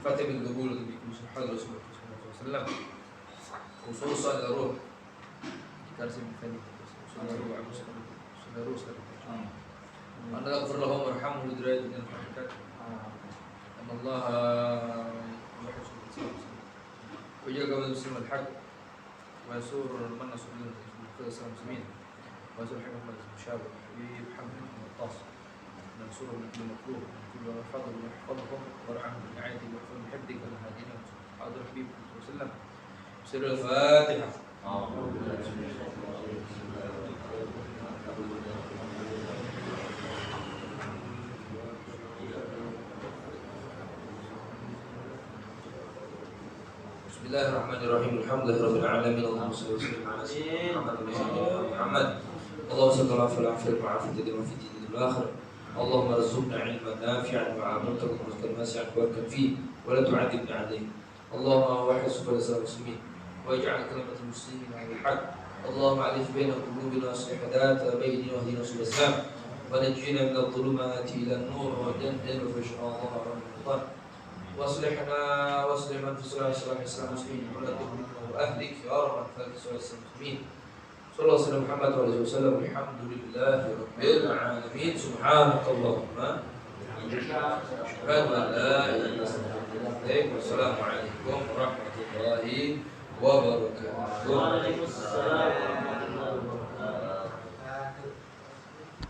Fatih bil qabul bi kulli hadra Rasulullah sallallahu alaihi wasallam. Khususan ruh. Karsim fani. Sunnah ruh sekali. Anda ghafir lahum warhamhum lidrajat min al-haqiqat. Allah وجاء قبل المسلم الحق ويسور من نصر المسلمين ويسور حكمة المشابه ويحمل الطاس ننصرهم من كل مكروه من كل فضل ويحفظهم ورعاهم من رعايتك ويحفظهم من حفظك والهادين حاضر حبيب صلى الله عليه وسلم سر الفاتحة. Bismillahirrahmanirrahim. Alhamdulillahirabbil alamin. Allahumma shalli wa sallim ala sayyidina Muhammad. Allahumma salli ala sayyidina Muhammad wa fi dinil akhir. Allahumma arzuqna ilman nafi'an wa 'amalan rizqan wasi'an barakatan fihi wa la tu'adhibna 'alayhi. Allahumma wahhid sufal muslimin waj'al kalimatal muslimin 'alal haqq. Allahumma 'alif baina qulubina wa aslih hadata bainina wa hdina subul salam wa najjina min adh-dhulumati ila an-nur wa jannina fi sha'atir al-mutan. واصلحنا واصلح من في صلاح الاسلام المسلمين ولا تهلكنا واهلك يا رب العالمين المسلمين صلى الله عليه وسلم محمد وعلى اله وسلم الحمد لله رب العالمين سبحانك اللهم اشهد ان لا اله الا انت والسلام عليكم ورحمه الله وبركاته. Waalaikumsalam warahmatullahi wabarakatuh.